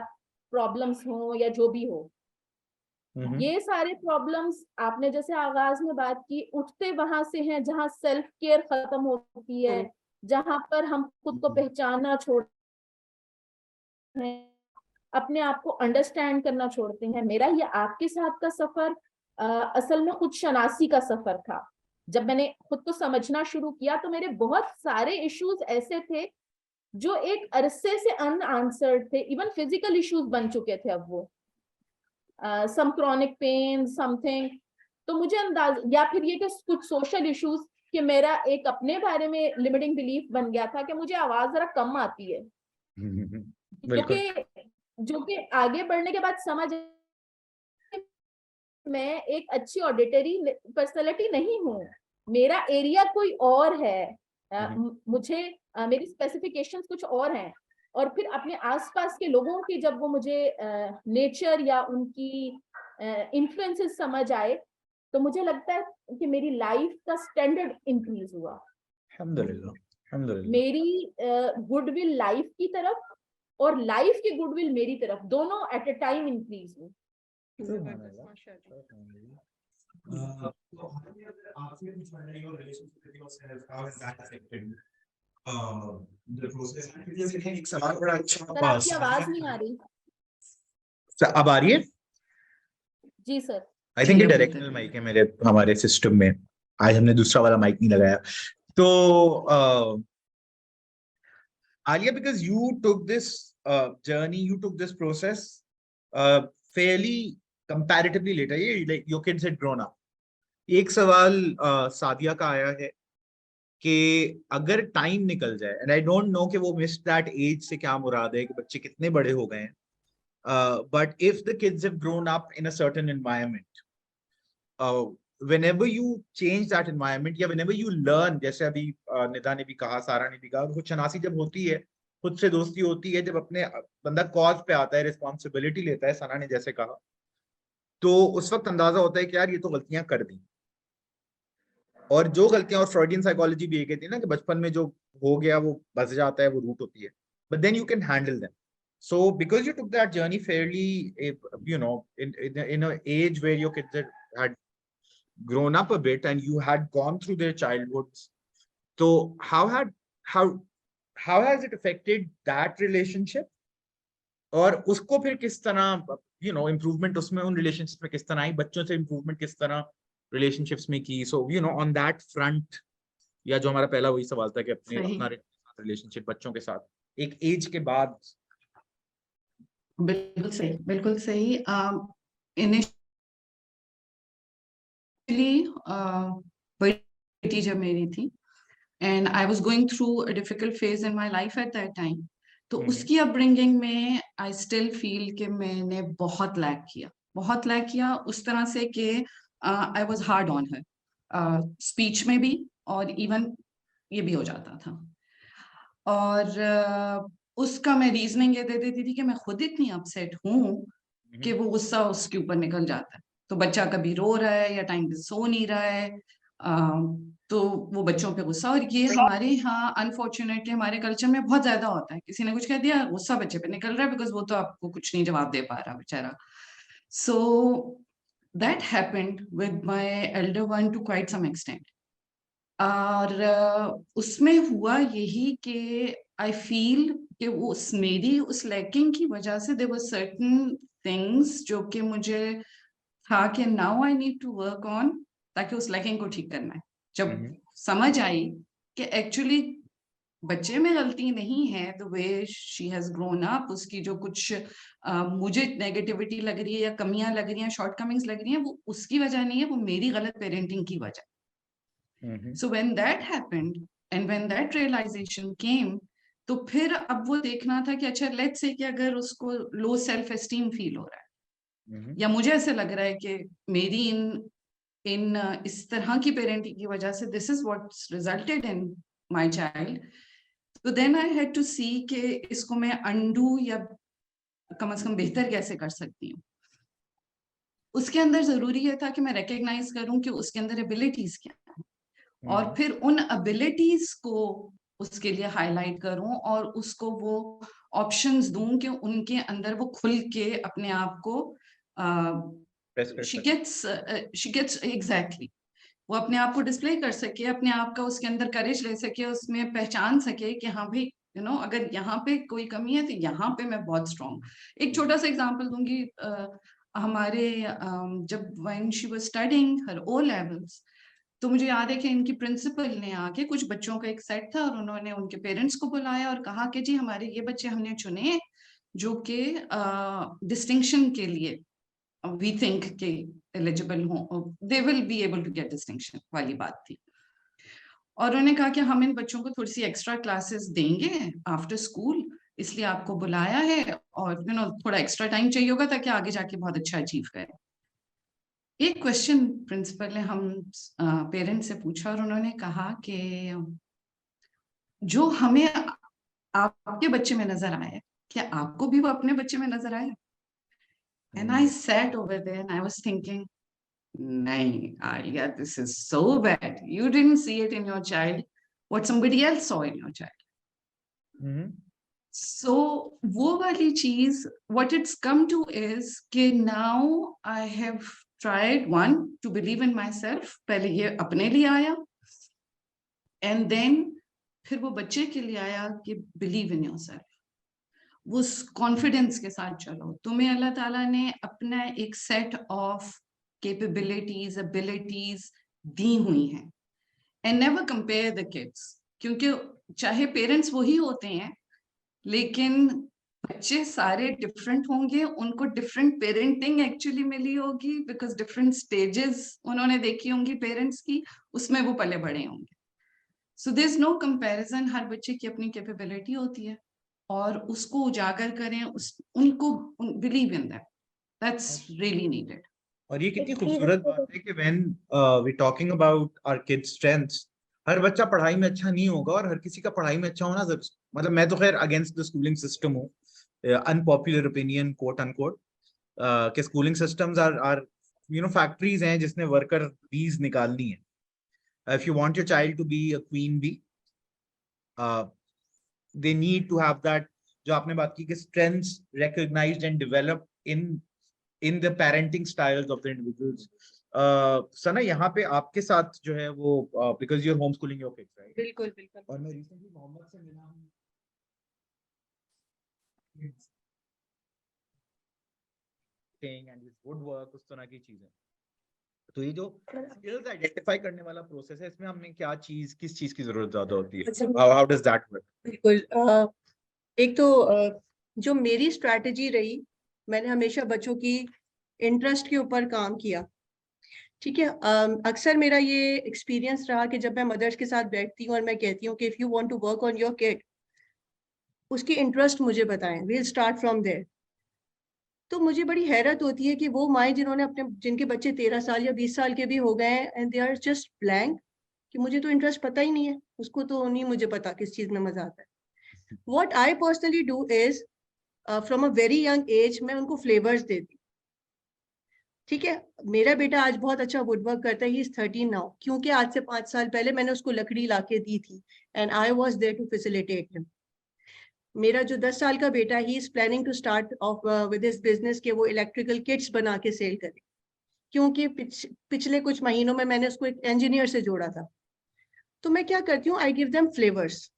C: प्रॉब्लम्स हो, या जो भी हो। ये सारे प्रॉब्लम्स आपने जैसे आगाज में बात की, उठते वहां से हैं जहां सेल्फ केयर खत्म होती है, जहां पर हम खुद को पहचानना छोड़ते हैं, अपने आप को अंडरस्टैंड करना छोड़ते हैं। मेरा ये आपके साथ का सफर असल में खुद शनासी का सफर था। जब मैंने खुद को समझना शुरू किया तो मेरे बहुत सारे इश्यूज ऐसे थे जो एक अरसे से अनआंसर्ड थे, इवन फिजिकल इश्यूज बन चुके थे अब वो, सम क्रॉनिक पेन समथिंग। तो मुझे अंदाज, या फिर ये कि कुछ सोशल इश्यूज कि मेरा एक अपने बारे में लिमिटिंग बिलीफ बन गया था कि मुझे आवाज जरा कम आती है, जो कि आगे बढ़ने के बाद समझ मैं एक अच्छी ऑडिटरी पर्सनालिटी नहीं हूँ, मेरा एरिया कोई और है, मुझे मेरी स्पेसिफिकेशंस कुछ और हैं। और फिर अपने आसपास के लोगों की जब वो मुझे नेचर या उनकी इन्फ्लुएंसेस समझ आए, तो मुझे लगता है कि मेरी लाइफ का स्टैंडर्ड इंक्रीज हुआ।
A: अल्हम्दुलिल्लाह, अल्हम्दुलिल्लाह।
C: मेरी गुडविल लाइफ की तरफ और लाइफ की गुडविल मेरी तरफ, दोनों एट अ टाइम इंक्रीज हुई।
A: एक सवाल बड़ा अच्छा
C: सर आपकी आवाज नहीं आ रही।
A: अब आ रही है?
C: जी sir.
A: I think directional mike है मेरे हमारे सिस्टम में, आज हमने दूसरा वाला माइक नहीं लगाया। तो Alia, because you took this journey, you took this process fairly comparatively later, like your kids had grown up. एक सवाल सादिया का आया है कि अगर टाइम निकल जाए, एंड आई डोंट नो कि वो मिस दैट एज से क्या मुराद है कि बच्चे कितने बड़े हो गए हैं, but if the kids have grown up in a certain environment, whenever you change that environment या whenever you learn, जैसे अभी निदा ने भी कहा, सारा ने भी कहा, खुद शनासी जब होती है, खुद से दोस्ती होती है, जब अपने बंदा कॉज पे आता है, रिस्पॉन्सिबिलिटी लेता है, सना ने जैसे कहा, तो उस वक्त अंदाजा होता है कि यार ये तो गलतियां कर दी, और जो गलतियां, और फ्रॉइडियन साइकोलॉजी भी ये कहती है ना कि बचपन में जो हो गया वो बस जाता है, वो रूट होती है, but then you can handle them. So because you took that journey fairly, in an age where your kids had grown up a bit and you had gone through their childhoods, so how has it affected that relationship, और उसको फिर किस तरह improvement उसमें उन relationships में किस तरह आई, बच्चों से improvement किस तरह relationships में की? So on that front, या जो हमारा पहला वही सवाल था कि अपना relationship बच्चों के साथ एक age के बाद.
B: बिल्कुल सही, बिल्कुल सही। इनिशियली बेटी जब मेरी थी, and I was going through a difficult phase in my life at that time, तो उसकी अपब्रिंगिंग में I still feel कि मैंने बहुत लैक किया उस तरह से कि I was hard on her, speech में भी, और इवन ये भी हो जाता था, और उसका मैं रीजनिंग ये दे देती थी कि मैं खुद इतनी अपसेट हूँ कि वो गुस्सा उसके ऊपर निकल जाता है, तो बच्चा कभी रो रहा है या टाइम पे सो नहीं रहा है, तो वो बच्चों पे गुस्सा, और ये हमारे यहाँ अनफॉर्चुनेटली हमारे कल्चर में बहुत ज्यादा होता है, किसी ने कुछ कह दिया गुस्सा बच्चे पे निकल रहा है, बिकॉज वो तो आपको कुछ नहीं जवाब दे पा रहा बेचारा. So that happened with my elder one to quite some extent, और उसमें हुआ यही कि आई फील कि वो मेरी उस लैकिंग की वजह से देयर वर सर्टेन थिंग्स जो कि मुझे था कि now I need to work on, ताकि उस लैकिंग को ठीक करना है. जब समझ आई कि एक्चुअली बच्चे में गलती नहीं है, the way she has grown up, उसकी जो कुछ मुझे नेगेटिविटी लग रही है या कमियां लग रही हैं, शॉर्टकमिंग्स लग रही हैं, वो उसकी वजह नहीं है, वो मेरी गलत पेरेंटिंग की वजह. So when that happened and when that realization came, तो फिर अब वो देखना था कि अच्छा लेट्स से कि अगर उसको लो सेल्फ एस्टीम फील हो रहा है, या मुझे ऐसे लग रहा है कि मेरी इन इस तरह की पेरेंटिंग की वजह से this is what's resulted in my child, तो देन आई हैड टू सी कि इसको मैं अंडू या कम से कम बेहतर कैसे कर सकती हूँ. उसके अंदर जरूरी ये था कि मैं रिकग्नाइज करूं कि उसके अंदर एबिलिटीज क्या है, और फिर उन एबिलिटीज को उसके लिए हाईलाइट करूं और उसको वो ऑप्शंस दूं कि उनके अंदर वो खुल के अपने आप को she gets exactly वो अपने आप को डिस्प्ले कर सके, अपने आप का उसके अंदर करेज ले सके, उसमें पहचान सके कि हाँ भाई अगर यहाँ पे कोई कमी है तो यहाँ पे मैं बहुत स्ट्रॉन्ग. एक छोटा सा एग्जांपल दूंगी. हमारे जब when she was studying her O levels, तो मुझे याद है कि इनकी प्रिंसिपल ने आके, कुछ बच्चों का एक सेट था और उन्होंने उनके पेरेंट्स को बुलाया और कहा कि जी हमारे ये बच्चे हमने चुने जो कि डिस्टिंक्शन के लिए वी थिंक के एलिजिबल हो, they will be able to get distinction वाली बात थी. और उन्होंने कहा कि हम इन बच्चों को थोड़ी सी एक्स्ट्रा क्लासेस देंगे आफ्टर स्कूल, इसलिए आपको बुलाया है, और थोड़ा एक्स्ट्रा टाइम चाहिए होगा ताकि आगे जाके बहुत अच्छा अचीव करें। एक क्वेश्चन प्रिंसिपल ने हम पेरेंट्स से पूछा और उन्होंने कहा कि जो हमें आपके बच्चे में नजर आया, क्या आपको भी वो अपने बच्चे में नजर आया? And I sat over there and I was thinking, नहीं Alia, this is so bad, you didn't see it in your child what somebody else saw in your child. So वो वाली चीज what it's come to is कि now I have tried one to believe in myself, पहले ये अपने लिए आया, and then फिर वो बच्चे के लिए आया कि believe in yourself, वो कॉन्फिडेंस के साथ चलो। तुम्हें अल्लाह ताला ने अपना एक सेट ऑफ कैपेबिलिटीज, एबिलिटीज दी हुई हैं, and never compare the kids, क्योंकि चाहे पेरेंट्स वही होते हैं लेकिन बच्चे सारे डिफरेंट होंगे, उनको डिफरेंट पेरेंटिंग एक्चुअली मिली होगी, बिकॉज डिफरेंट स्टेजेस उन्होंने देखी होंगी पेरेंट्स की, उसमें वो पले बड़े होंगे। So there is no comparison, हर बच्चे की अपनी कैपेबिलिटी होती है और उसको उजागर करें, उनको believe in that, that's really needed.
A: और ये कितनी खूबसूरत बात है कि when we talking about our kids strengths, हर बच्चा पढ़ाई में अच्छा नहीं होगा और हर किसी का पढ़ाई में अच्छा होना जरूर, मतलब मैं तो खैर अगेंस्ट द स्कूलिंग सिस्टम हूँ, अनपॉपुलर ओपिनियन कोट अनकोट, कि स्कूलिंग सिस्टम्स आर फैक्ट्रीज हैं जिसने वर्कर बीज निकालनी है। If you want your child to be a queen bee, they need to have that, जो आपने बात की कि strengths recognised and developed in the parenting styles of the individuals. Sana, यहाँ पे आपके साथ जो है वो because you're homeschooling your kids, right?
D: बिल्कुल बिल्कुल।
A: और मैं recently मोहम्मद से मिला हूँ, and his woodwork, उस तरह की चीजें। तो ये जो skills identify करने वाला प्रोसेस है, इसमें हमें क्या चीज, किस चीज की जरूरत ज्यादा होती है? How does that work?
D: बिल्कुल, एक तो जो मेरी स्ट्रैटेजी रही, मैंने हमेशा बच्चों की इंटरेस्ट के ऊपर काम किया, ठीक है। अक्सर मेरा ये एक्सपीरियंस रहा कि जब मैं मदर्स के साथ बैठती हूँ और मैं कहती हूँ कि if you want to work on your kid, उसकी इंटरेस्ट मुझे बताएं, वील स्टार्ट फ्रॉम देयर। तो मुझे बड़ी हैरत होती है कि वो माएँ जिन्होंने जिनके बच्चे 13 साल या 20 साल के भी हो गए हैं, and they are just blank, कि मुझे तो इंटरेस्ट पता ही नहीं है, उसको तो नहीं मुझे पता किस चीज में मजा आता है। What I personally do is from a very young age मैं उनको फ्लेवर्स देती, ठीक है। मेरा बेटा आज बहुत अच्छा वुडवर्क करता है, ही इज 13 नाउ, क्योंकि आज से 5 साल पहले मैंने उसको लकड़ी लाके दी थी and I was there to facilitate him. मेरा जो 10 साल का बेटा, he is planning to start off with his business के वो इलेक्ट्रिकल किट्स बना के सेल करे, क्योंकि पिछले कुछ महीनों में मैंने उसको एक इंजीनियर से जोड़ा था। तो मैं क्या करती हूँ, आई गिव देम फ्लेवर्स,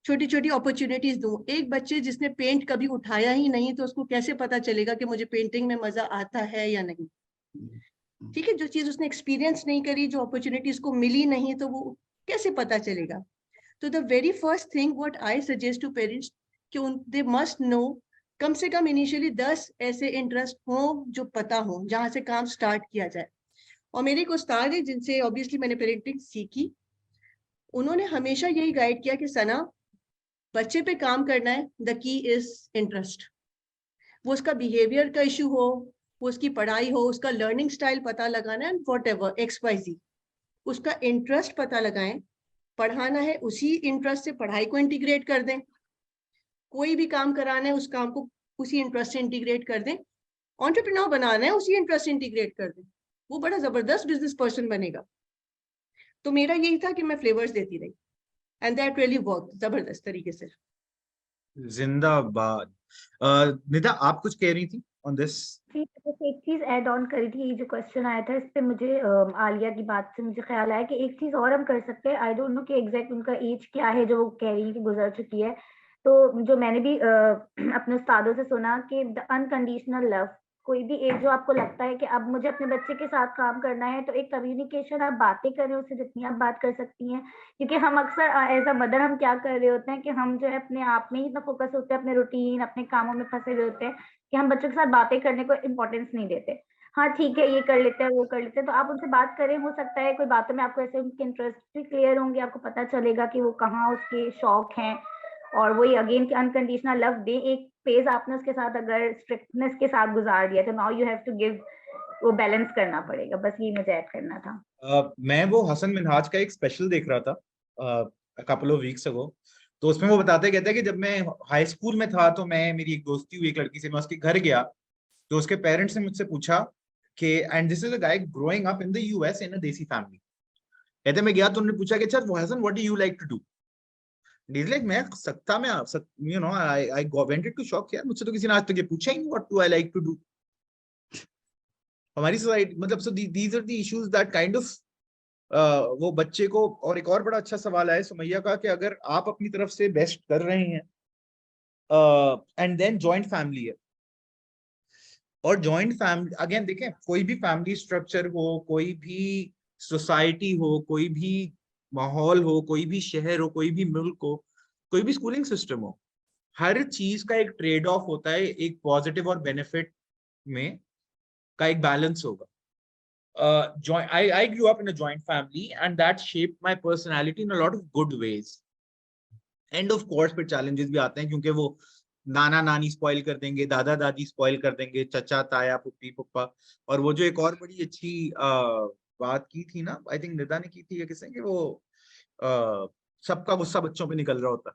D: छोटी छोटी अपॉर्चुनिटीज दूं। एक बच्चे जिसने पेंट कभी उठाया ही नहीं, तो उसको कैसे पता चलेगा कि मुझे पेंटिंग में मजा आता है या नहीं, ठीक है। जो चीज उसने एक्सपीरियंस नहीं करी, जो अपॉर्चुनिटीज को मिली नहीं, तो वो कैसे पता चलेगा। तो the very first thing what I suggest to parents, कि दे मस्ट नो, कम से कम इनिशियली 10 ऐसे इंटरेस्ट हो जो पता हो, जहां से काम स्टार्ट किया जाए। और मेरे एक उस्ताद है जिनसे ऑब्वियसली मैंने पेरेंटिंग सीखी, उन्होंने हमेशा यही गाइड किया कि सना, बच्चे पे काम करना है, द की इज इंटरेस्ट। वो उसका बिहेवियर का इशू हो, वो उसकी पढ़ाई हो, उसका लर्निंग स्टाइल पता लगाना है, व्हाटएवर XYZ, उसका इंटरेस्ट पता लगाएं, पढ़ाना है उसी इंटरेस्ट से पढ़ाई को इंटीग्रेट कर दें, कोई भी काम कराना है उस काम को उसी इंटरेस्ट से इंटीग्रेट कर दें, एंटरप्रेन्योर बनाना है उसी इंटरेस्ट से इंटीग्रेट कर दें, वो बड़ा जबरदस्त बिजनेस पर्सन बनेगा। तो मेरा यही था कि मैं फ्लेवर्स देती रही, एंड दैट रियली वर्क जबरदस्त तरीके से।
A: जिंदाबाद। निदा, आप कुछ कह रही थी ऑन दिस?
E: जी, बस एक चीज ऐड ऑन करी थी, ये जो क्वेश्चन आया था इस पे मुझे आलिया की बात से मुझे ख्याल आया कि एक चीज और हम कर सकते हैं। आई डोंट नो कि एग्जैक्ट उनका एज क्या है जो वो कह रही है कि गुजर चुकी है। तो जो मैंने भी अपने उस्तादों से सुना कि द अनकंडीशनल लव, कोई भी एज जो आपको लगता है कि अब मुझे अपने बच्चे के साथ काम करना है, तो एक कम्युनिकेशन, आप बातें करें उससे जितनी आप बात कर सकती हैं। क्योंकि हम अक्सर एज अ मदर हम क्या कर रहे होते हैं कि हम जो है अपने आप में ही इतना फोकस होते हैं, अपने रूटीन अपने कामों में फंसे हुए होते हैं कि हम बच्चों के साथ बातें करने को इम्पोर्टेंस नहीं देते। हाँ ठीक है, ये कर लेते हैं, वो कर लेते हैं, तो आप उनसे बात करें, हो सकता है कोई बातों में आपको ऐसे उनके इंटरेस्ट भी क्लियर होंगे, आपको पता चलेगा कि वो कहाँ उसके शौक हैं, और वही अगेन कि अनकंडीशनल लव दे। एक फेज आपने उसके साथ अगर स्ट्रिक्टनेस के साथ गुजार दिया, तो now you have to give, वो बैलेंस करना पड़ेगा। बस ये मुझे ऐड करना था।
A: मैं वो हसन मिनहाज का एक स्पेशल देख रहा था कपल ऑफ वीक्स अगो। तो उसमें वो बताते कहते हैं कि जब मैं हाई स्कूल में था तो मैं, मेरी एक दोस्ती हुई एक लड़की से, मैं उसके घर गया तो उसके पेरेंट्स ने मुझसे पूछा कि, and this is a guy growing up in the US in a desi family. कहते मैं गया तो उन्होंने पूछा कि अच्छा Hasan what do you like to do. Like मैं सकता मैं you know I wanted to shop, यार मुझसे तो किसी ने आज तक ये पूछा ही नहीं what do I like to do. हमारी सोसाइटी मतलब so these are the issues that kind of वो बच्चे को। और एक और बड़ा अच्छा सवाल है सुमैया का कि अगर आप अपनी तरफ से बेस्ट कर रहे हैं एंड देन जॉइंट फैमिली है, और जॉइंट फैमिली अगेन देखें, कोई भी फैमिली स्ट्रक्चर हो, कोई भी सोसाइटी हो, कोई भी माहौल हो, कोई भी शहर हो, कोई भी मुल्क हो, कोई भी स्कूलिंग सिस्टम हो, हर चीज का एक ट्रेड ऑफ होता है, एक पॉजिटिव और बेनिफिट में का एक बैलेंस होगा। I grew up in a joint family and that shaped my personality in a lot of good ways. And of course फिर challenges भी आते हैं क्योंकि वो नाना नानी स्पॉइल कर देंगे, दादा दादी स्पॉइल कर देंगे, चचा ताया पुप्पी पुप्पा। और वो जो एक और बड़ी अच्छी बात की थी ना, आई थिंक निदा ने की थी या किसने, कि वो सबका गुस्सा बच्चों पे निकल रहा होता।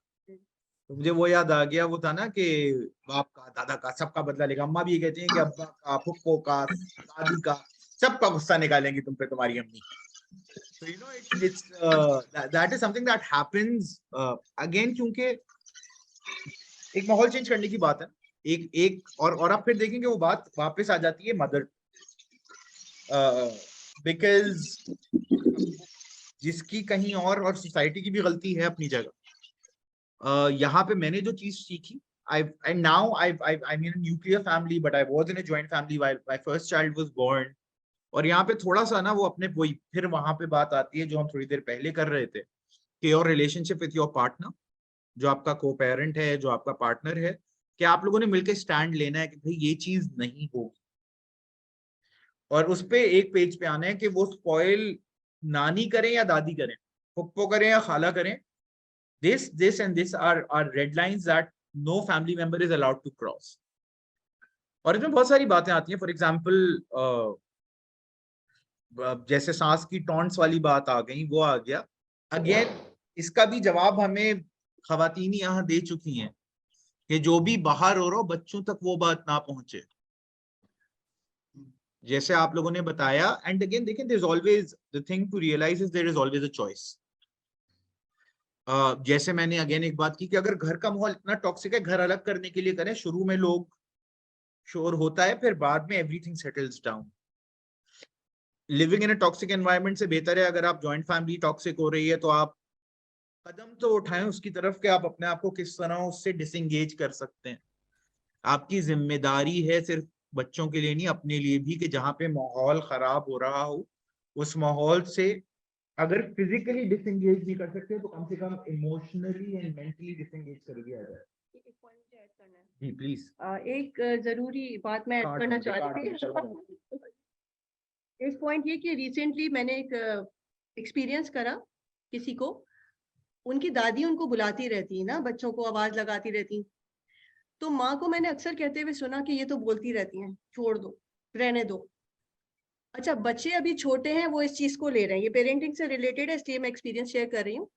A: तो मुझे वो याद आ गया, वो था ना कि बाप का, दादा का, सबका बदला लेगा। अम्मा भी ये कहती हैं कि अब्बा का, फुप्पो का, दादी का, सबका गुस्सा निकालेंगी तुम पे तुम्हारी अम्मी। So you know it's that is something that happens again, क्योंकि एक माहौल चेंज करने की बात है। एक और आप फिर देखेंगे वो बात वापस आ जाती है मदर, बिकॉज जिसकी कहीं और सोसाइटी की भी गलती है अपनी जगह। यहाँ पे मैंने जो चीज सीखी, and now I'm in a nuclear family, but I was in a joint family while my first child was born. और यहाँ पे थोड़ा सा ना वो अपने वही फिर वहां पे बात आती है जो हम थोड़ी देर पहले कर रहे थे, कि your relationship with your partner, जो आपका को पेरेंट है, जो आपका पार्टनर है, कि आप लोगों ने मिलकर स्टैंड लेना है कि भाई ये चीज नहीं होगी। और उस पे एक पेज पे आना है कि वो स्पॉइल नानी करें या दादी करें, पप्पो करें या खाला करें, this and this are red lines that no family member is allowed to cross. और इसमें बहुत सारी बातें आती हैं, फॉर एग्जाम्पल जैसे सांस की टॉन्ट्स वाली बात आ गई, वो आ गया। अगेन इसका भी जवाब हमें खवातीन यहाँ दे चुकी हैं कि जो भी बाहर हो रहा हो बच्चों तक वो बात ना पहुंचे, जैसे आप लोगों ने बताया। एंड अगेन देखें, there is always the thing to realise is there is always a choice. जैसे मैंने अगेन एक बात की कि अगर घर का माहौल इतना टॉक्सिक है, घर अलग करने के लिए करें, शुरू में लोग शोर होता है, फिर बाद में everything settles down. Living in a toxic environment से बेहतर है अगर आप जॉइंट फैमिली टॉक्सिक हो रही है तो आप कदम तो उठाएं उसकी तरफ कि आप अपने आप को किस तरह उससे डिसएंगेज कर सकते हैं। आपकी जिम्मेदारी है सिर्फ बच्चों के लिए नहीं, अपने लिए भी, कि जहां पे माहौल खराब हो रहा हो उस माहौल से अगर फिजिकली डिसएंगेज नहीं कर सकते तो कम से कम इमोशनली एंड मेंटली डिसएंगेज कर दिया जाए। जी प्लीज।
D: एक जरूरी बात मैं ऐड करना चाह रही थी। एक पॉइंट ये कि रिसेंटली मैंने एक एक्सपीरियंस करा, किसी को उनकी दादी उनको बुलाती रहती ना, बच्चों को आवाज लगाती रहती, तो माँ को मैंने अक्सर कहते हुए सुना कि ये तो बोलती रहती हैं, छोड़ दो, रहने दो। अच्छा, बच्चे अभी छोटे हैं, वो इस चीज को ले रहे हैं, ये पेरेंटिंग से रिलेटेड है इसलिए मैं एक्सपीरियंस शेयर कर रही हूँ।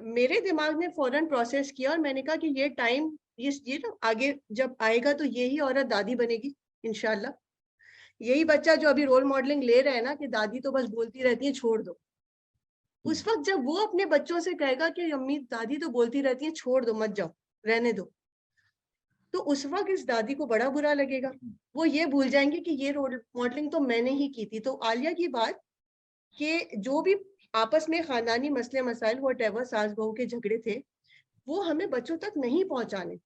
D: मेरे दिमाग ने फौरन प्रोसेस किया और मैंने कहा कि ये टाइम, ये ना आगे जब आएगा तो यही औरत दादी बनेगी इंशाल्लाह। यही बच्चा जो अभी रोल मॉडलिंग ले रहा है ना कि दादी तो बस बोलती रहती है, छोड़ दो, उस वक्त जब वो अपने बच्चों से कहेगा कि अम्मी दादी तो बोलती रहती है, छोड़ दो, मत जाओ, रहने दो, तो उस वक्त इस दादी को बड़ा बुरा लगेगा। वो ये भूल जाएंगे कि ये रोल मॉडलिंग तो मैंने ही की थी। तो आलिया की बात कि जो भी आपस में खानदानी मसले मसाइल, व्हाटएवर सास बहू के झगड़े थे, वो हमें बच्चों तक नहीं पहुंचाने।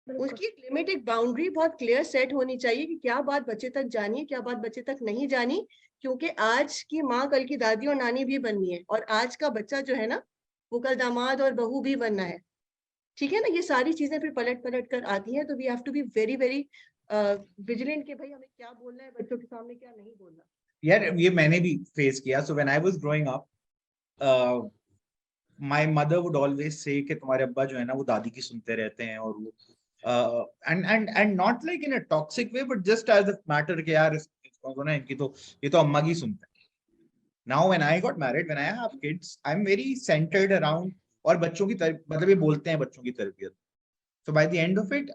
D: उसकी एक लिमिट, एक बाउंड्री बहुत क्लियर सेट होनी चाहिए कि क्या बात बच्चे तक जानी है, क्या बात बच्चे तक नहीं जानी। क्योंकि आज की माँ कल की दादी और नानी भी बननी है, और आज का बच्चा जो है ना वो कल दामाद और बहू भी बनना है। ठीक है ना, ये सारी चीजें फिर पलट पलट कर आती हैं। तो we have to be very very vigilant कि भाई हमें क्या बोलना है, बच्चों के सामने क्या नहीं बोलना।
A: यार ये मैंने भी फेस किया. So when I was growing up, my mother would always say कि तुम्हारे अब्बा जो है ना वो दादी की सुनते रहते हैं, और वो and not like in a toxic way, but just as a matter कि यार इसको ना इनकी तो ये तो अम्मा की सुनते हैं. Now when I got married, when I have kids, I am very centred around, और बच्चों की मतलब ये बोलते हैं बच्चों की तरबियत. So by the end of it,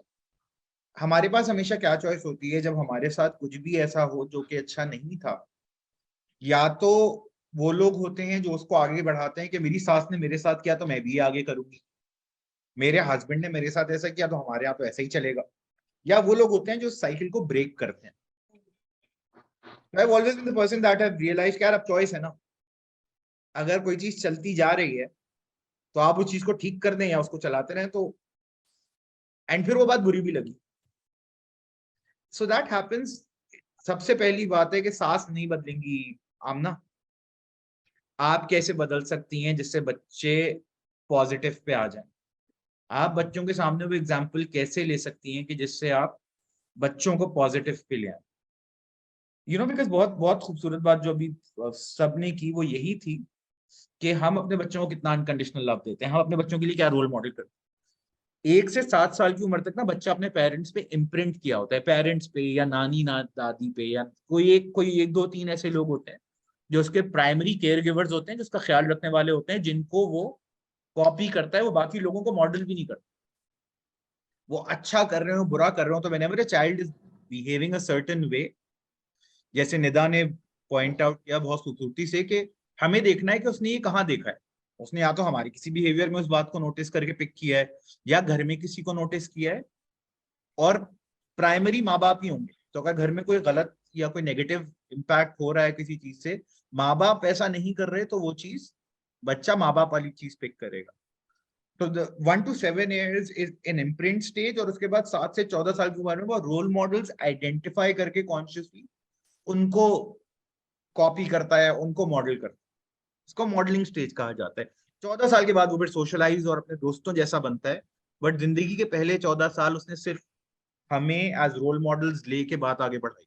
A: हमारे पास हमेशा क्या चॉइस होती है जब हमारे साथ कुछ भी ऐसा हो जो कि अच्छा नहीं था. या तो वो लोग होते हैं जो उसको आगे बढ़ाते हैं कि मेरी सास ने मेरे साथ किया तो मैं भी आगे करूंगी, मेरे हस्बैंड ने मेरे साथ ऐसा किया तो हमारे यहाँ तो ऐसा ही चलेगा. या वो लोग होते हैं जो साइकिल को ब्रेक करते हैं. I have always been the person that have realised कि यार अब चॉइस है ना, अगर कोई चीज चलती जा रही है तो आप उस चीज को ठीक कर दें या उसको चलाते रहें. तो एंड फिर वो बात बुरी भी लगी. So that happens. सबसे पहली बात है कि सास नहीं बदलेंगी आमना. आप कैसे बदल सकती हैं जिससे बच्चे पॉजिटिव पे आ जाएं? आप बच्चों के सामने वो एग्जाम्पल कैसे ले सकती हैं कि जिससे आप बच्चों को पॉजिटिव पे ले आए? बिकॉज बहुत बहुत खूबसूरत बात जो अभी सबने की वो यही थी कि हम अपने बच्चों को कितना अनकंडीशनल लव देते हैं, हम अपने बच्चों के लिए क्या रोल मॉडल करते हैं. 1 से 7 साल की उम्र तक ना बच्चा अपने पेरेंट्स पे इम्प्रिंट किया होता है, पेरेंट्स पे या नानी ना दादी पे, या कोई एक दो तीन ऐसे लोग होते हैं जो उसके प्राइमरी केयर गिवर्स होते हैं, जिसका ख्याल रखने वाले होते हैं, जिनको वो कॉपी करता है. वो बाकी लोगों को मॉडल भी नहीं करता. वो अच्छा कर रहे हो बुरा कर रहे हो, तो whenever a child is behaving a certain way, जैसे निदा ने पॉइंट आउट किया बहुत खूबसूरती से कि हमें देखना है कि उसने ये कहाँ देखा है. उसने या तो हमारे किसी बिहेवियर में उस बात को नोटिस करके पिक किया है, या घर में किसी को नोटिस किया है. और प्राइमरी माँ बाप ही होंगे. तो अगर घर में कोई गलत या कोई नेगेटिव इम्पैक्ट हो रहा है किसी चीज से, माँ बाप ऐसा नहीं कर रहे, तो वो चीज बच्चा माँ बाप वाली चीज पिक करेगा. तो 1 to 7 years is an imprint stage, और उसके बाद 7 से 14 साल की उम्र में वो रोल मॉडल्स आइडेंटिफाई करके कॉन्शियसली उनको कॉपी करता है, उनको मॉडल करता है. इसको मॉडलिंग स्टेज कहा जाता है. 14 साल के बाद वो फिर सोशलाइज और अपने दोस्तों जैसा बनता है. बट जिंदगी के पहले 14 साल उसने सिर्फ हमें एज रोल मॉडल्स लेके बात आगे बढ़ाई.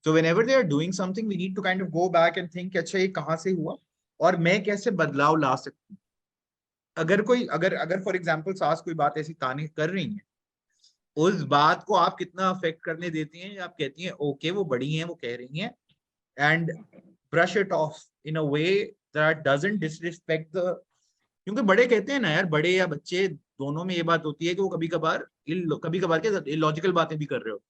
A: So whenever they are doing something, we need to kind of go back and think, अच्छा ये कहाँ से हुआ और मैं कैसे बदलाव ला सकती हूँ. अगर अगर फॉर एग्जाम्पल सास कोई बात ऐसी ताने कर रही है, उस बात को आप कितना अफेक्ट करने देती हैं, आप कहती हैं ओके वो बड़ी हैं वो कह रही हैं, and brush it of in a way that doesn't disrespect the. क्योंकि बड़े कहते हैं ना यार, बड़े या बच्चे दोनों में ये बात होती है कि वो कभी कभार के इलॉजिकल बातें भी कर रहे हो.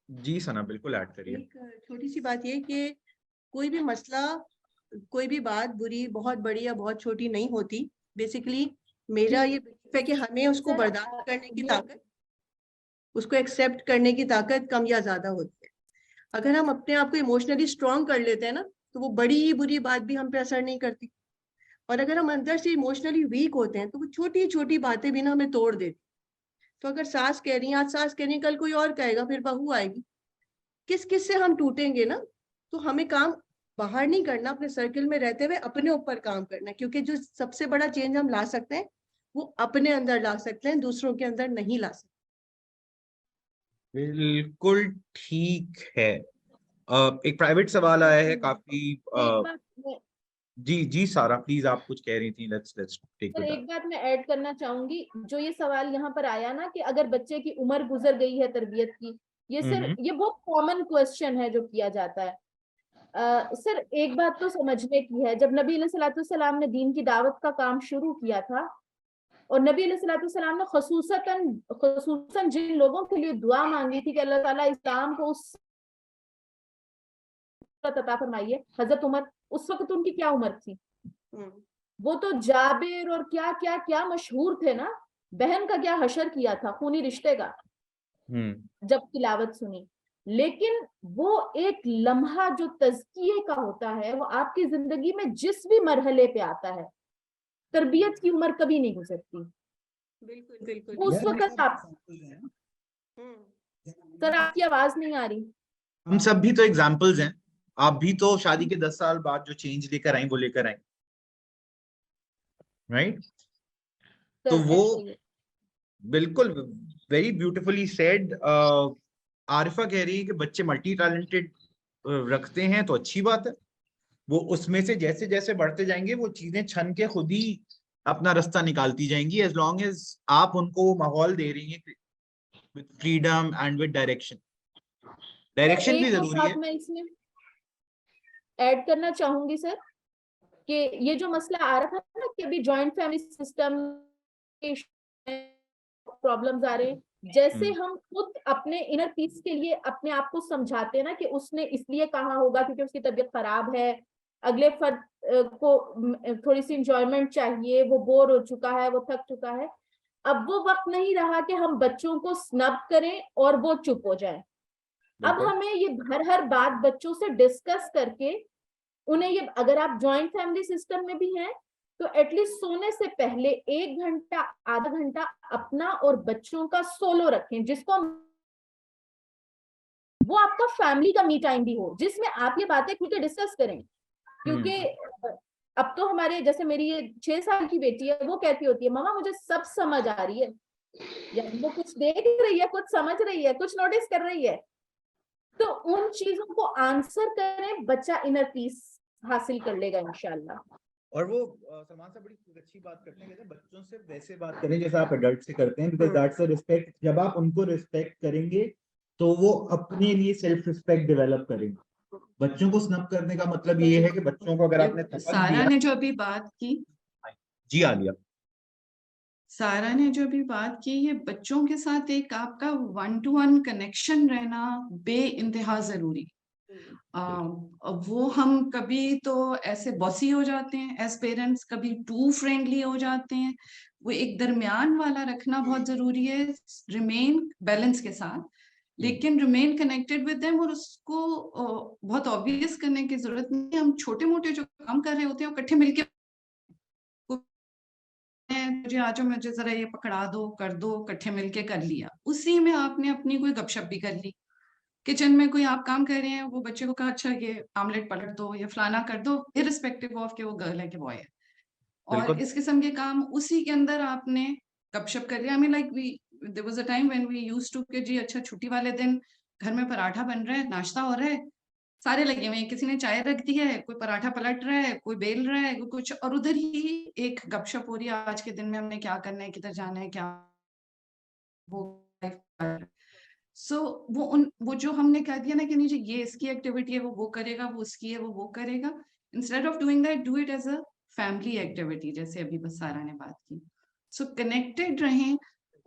A: जी सना बिल्कुल ऐड करिए.
D: एक छोटी सी बात ये कि कोई भी मसला, कोई भी बात बुरी बहुत बड़ी या बहुत छोटी नहीं होती. बेसिकली मेरा ये बिलीफ है कि हमें उसको बर्दाश्त करने की ताकत, उसको एक्सेप्ट करने की ताकत कम या ज्यादा होती है. अगर हम अपने आप को इमोशनली स्ट्रॉन्ग कर लेते हैं ना, तो वो बड़ी बुरी बात भी हम पे असर नहीं करती. और अगर हम अंदर से इमोशनली वीक होते हैं तो वो छोटी छोटी बातें भी ना हमें तोड़ देती. तो अगर सास कह रही है, आज सास कह रही है, कल कोई और कहेगा, फिर बहू आएगी, किस किस से हम टूटेंगे ना. तो हमें काम बाहर नहीं करना, अपने सर्किल में रहते हुए अपने ऊपर काम करना, क्योंकि जो सबसे बड़ा चेंज हम ला सकते हैं वो अपने अंदर ला सकते हैं, दूसरों के अंदर नहीं ला सकते.
A: बिल्कुल ठीक है. एक प्राइवेट सवाल आया है काफी.
C: एक बात मैं
A: जी सारा प्लीज, आप कुछ कह रही थी. Let's take
C: sir,
A: it.
C: एक बात मैं ऐड करना चाहूंगी. जो ये सवाल यहाँ पर आया ना कि अगर बच्चे की उम्र गुजर गई है तरबियत की, ये सर ये बहुत कॉमन क्वेश्चन है जो किया जाता है. सर एक बात तो समझने की है, जब नबी अलैहिस्सलाम ने दीन की दावत का काम शुरू किया था, और नबी अलैहिस्सलाम ने खुसूसन जिन लोगों के लिए दुआ मांगी थी कि अल्लाह ताला इस्लाम को उस अता फरमाइए, हजरत उमर, उस वक्त उनकी क्या उम्र थी? वो तो जाबिर और क्या क्या क्या मशहूर थे ना. बहन का क्या हशर किया था, खूनी रिश्ते का, जब तिलावत सुनी. लेकिन वो एक लम्हा जो तज़किये का होता है, वो आपकी जिंदगी में जिस भी मरहले पे आता है, तरबियत की उम्र कभी नहीं गुजरती.
D: बिल्कुल बिल्कुल.
C: वो उस वक्त आप सर, आपकी आवाज नहीं आ रही.
A: हम सब भी तो एग्जाम्पल्स हैं. आप भी तो शादी के 10 साल बाद जो चेंज लेकर आई वो लेकर आई, राइट? तो वो बिल्कुल वेरी ब्यूटिफुली सेड। आरिफा कह रही है कि बच्चे मल्टी टैलेंटेड रखते हैं तो अच्छी बात है, वो उसमें से जैसे जैसे बढ़ते जाएंगे वो चीजें छन के खुद ही अपना रास्ता निकालती जाएंगी, एज लॉन्ग एज आप उनको वो माहौल दे रही हैं with freedom and with direction. Direction भी
C: एक और
A: जरूरी है।
C: बात मैं इसमें ऐड करना चाहूंगी सर, कि ये जो मसला आ रहा था ना कि अभी जॉइंट फैमिली सिस्टम प्रॉब्लम्स आ रहे हैं, जैसे हम खुद अपने इनर पीस के लिए अपने आप को समझाते हैं ना कि उसने इसलिए कहा होगा क्योंकि उसकी तबीयत खराब है, अगले फर्द को थोड़ी सी इंजॉयमेंट चाहिए, वो बोर हो चुका है, वो थक चुका है। अब वो वक्त नहीं रहा कि हम बच्चों को स्नब करें और वो चुप हो जाए। अब हमें ये हर बात बच्चों से डिस्कस करके उन्हें ये, अगर आप जॉइंट फैमिली सिस्टम में भी हैं तो एटलीस्ट सोने से पहले 1 घंटा आधा घंटा अपना और बच्चों का सोलो रखें, जिसको वो आपका फैमिली का मी टाइम भी हो, जिसमें आप ये बातें खुल के डिस्कस करें। क्योंकि अब तो हमारे जैसे मेरी ये 6 साल की बेटी है, वो कहती होती है मम्मा मुझे सब समझ आ रही है, या वो कुछ देख रही है, कुछ समझ रही है, कुछ नोटिस कर रही है, तो उन चीजों को आंसर करें, बच्चा इनर पीस हासिल कर लेगा इंशाल्लाह।
A: और वो सलमान साहब बड़ी अच्छी बात करते हैं, कहते हैं बच्चों से वैसे बात करें जैसे आप एडल्ट से करते हैं, बिकॉज़ दैट्स अ रिस्पेक्ट। जब आप उनको रिस्पेक्ट करेंगे तो वो अपने लिए सेल्फ रिस्पेक्ट डेवलप करेंगे। बच्चों को स्नब करने का मतलब ये है कि बच्चों को अगर आपने थप्पड़
B: सारा
A: दिया।
B: ने जो अभी बात की,
A: जी आलिया,
B: सारा ने जो भी बात की, ये बच्चों के साथ एक आपका 1-to-1 कनेक्शन रहना बे इंतहा जरूरी। वो हम कभी तो ऐसे बॉसी हो जाते हैं एज पेरेंट्स, कभी टू फ्रेंडली हो जाते हैं। वो एक दरमियान वाला रखना बहुत जरूरी है, रिमेन बैलेंस के साथ, लेकिन रिमेन कनेक्टेड विद देम। और उसको बहुत ऑब्वियस करने की जरूरत नहीं है। हम छोटे मोटे जो काम कर रहे होते हैं इकट्ठे मिलके, मुझे आ जाओ, मुझे जरा ये पकड़ा दो, कर दो, इकट्ठे मिलके कर लिया। उसी में आपने अपनी कोई गपशप भी कर ली। किचन में कोई आप काम कर रहे हैं, वो बच्चे को कहा अच्छा ये आमलेट पलट दो या फलाना कर दो, इररिस्पेक्टिव ऑफ कि वो गर्ल है कि बॉय है। और इस किस्म के काम उसी के अंदर आपने गपशप कर लिया। I mean like we there was a time when we used to कि जी अच्छा छुट्टी वाले दिन घर में पराठा बन रहा है, नाश्ता हो रहा है, सारे लगे हुए हैं, किसी ने चाय रख दी है, कोई पराठा पलट रहा है, कोई बेल रहा है, कोई कुछ, और उधर ही एक गपशप हो रही है, आज के दिन में हमने क्या करना है, किधर जाना है, क्या वो। वो जो हमने कह दिया ना कि नीचे ये इसकी एक्टिविटी है, वो करेगा, वो उसकी है, वो करेगा, instead of doing that do it as a family activity, जैसे अभी बस सारा ने बात की। सो कनेक्टेड रहें,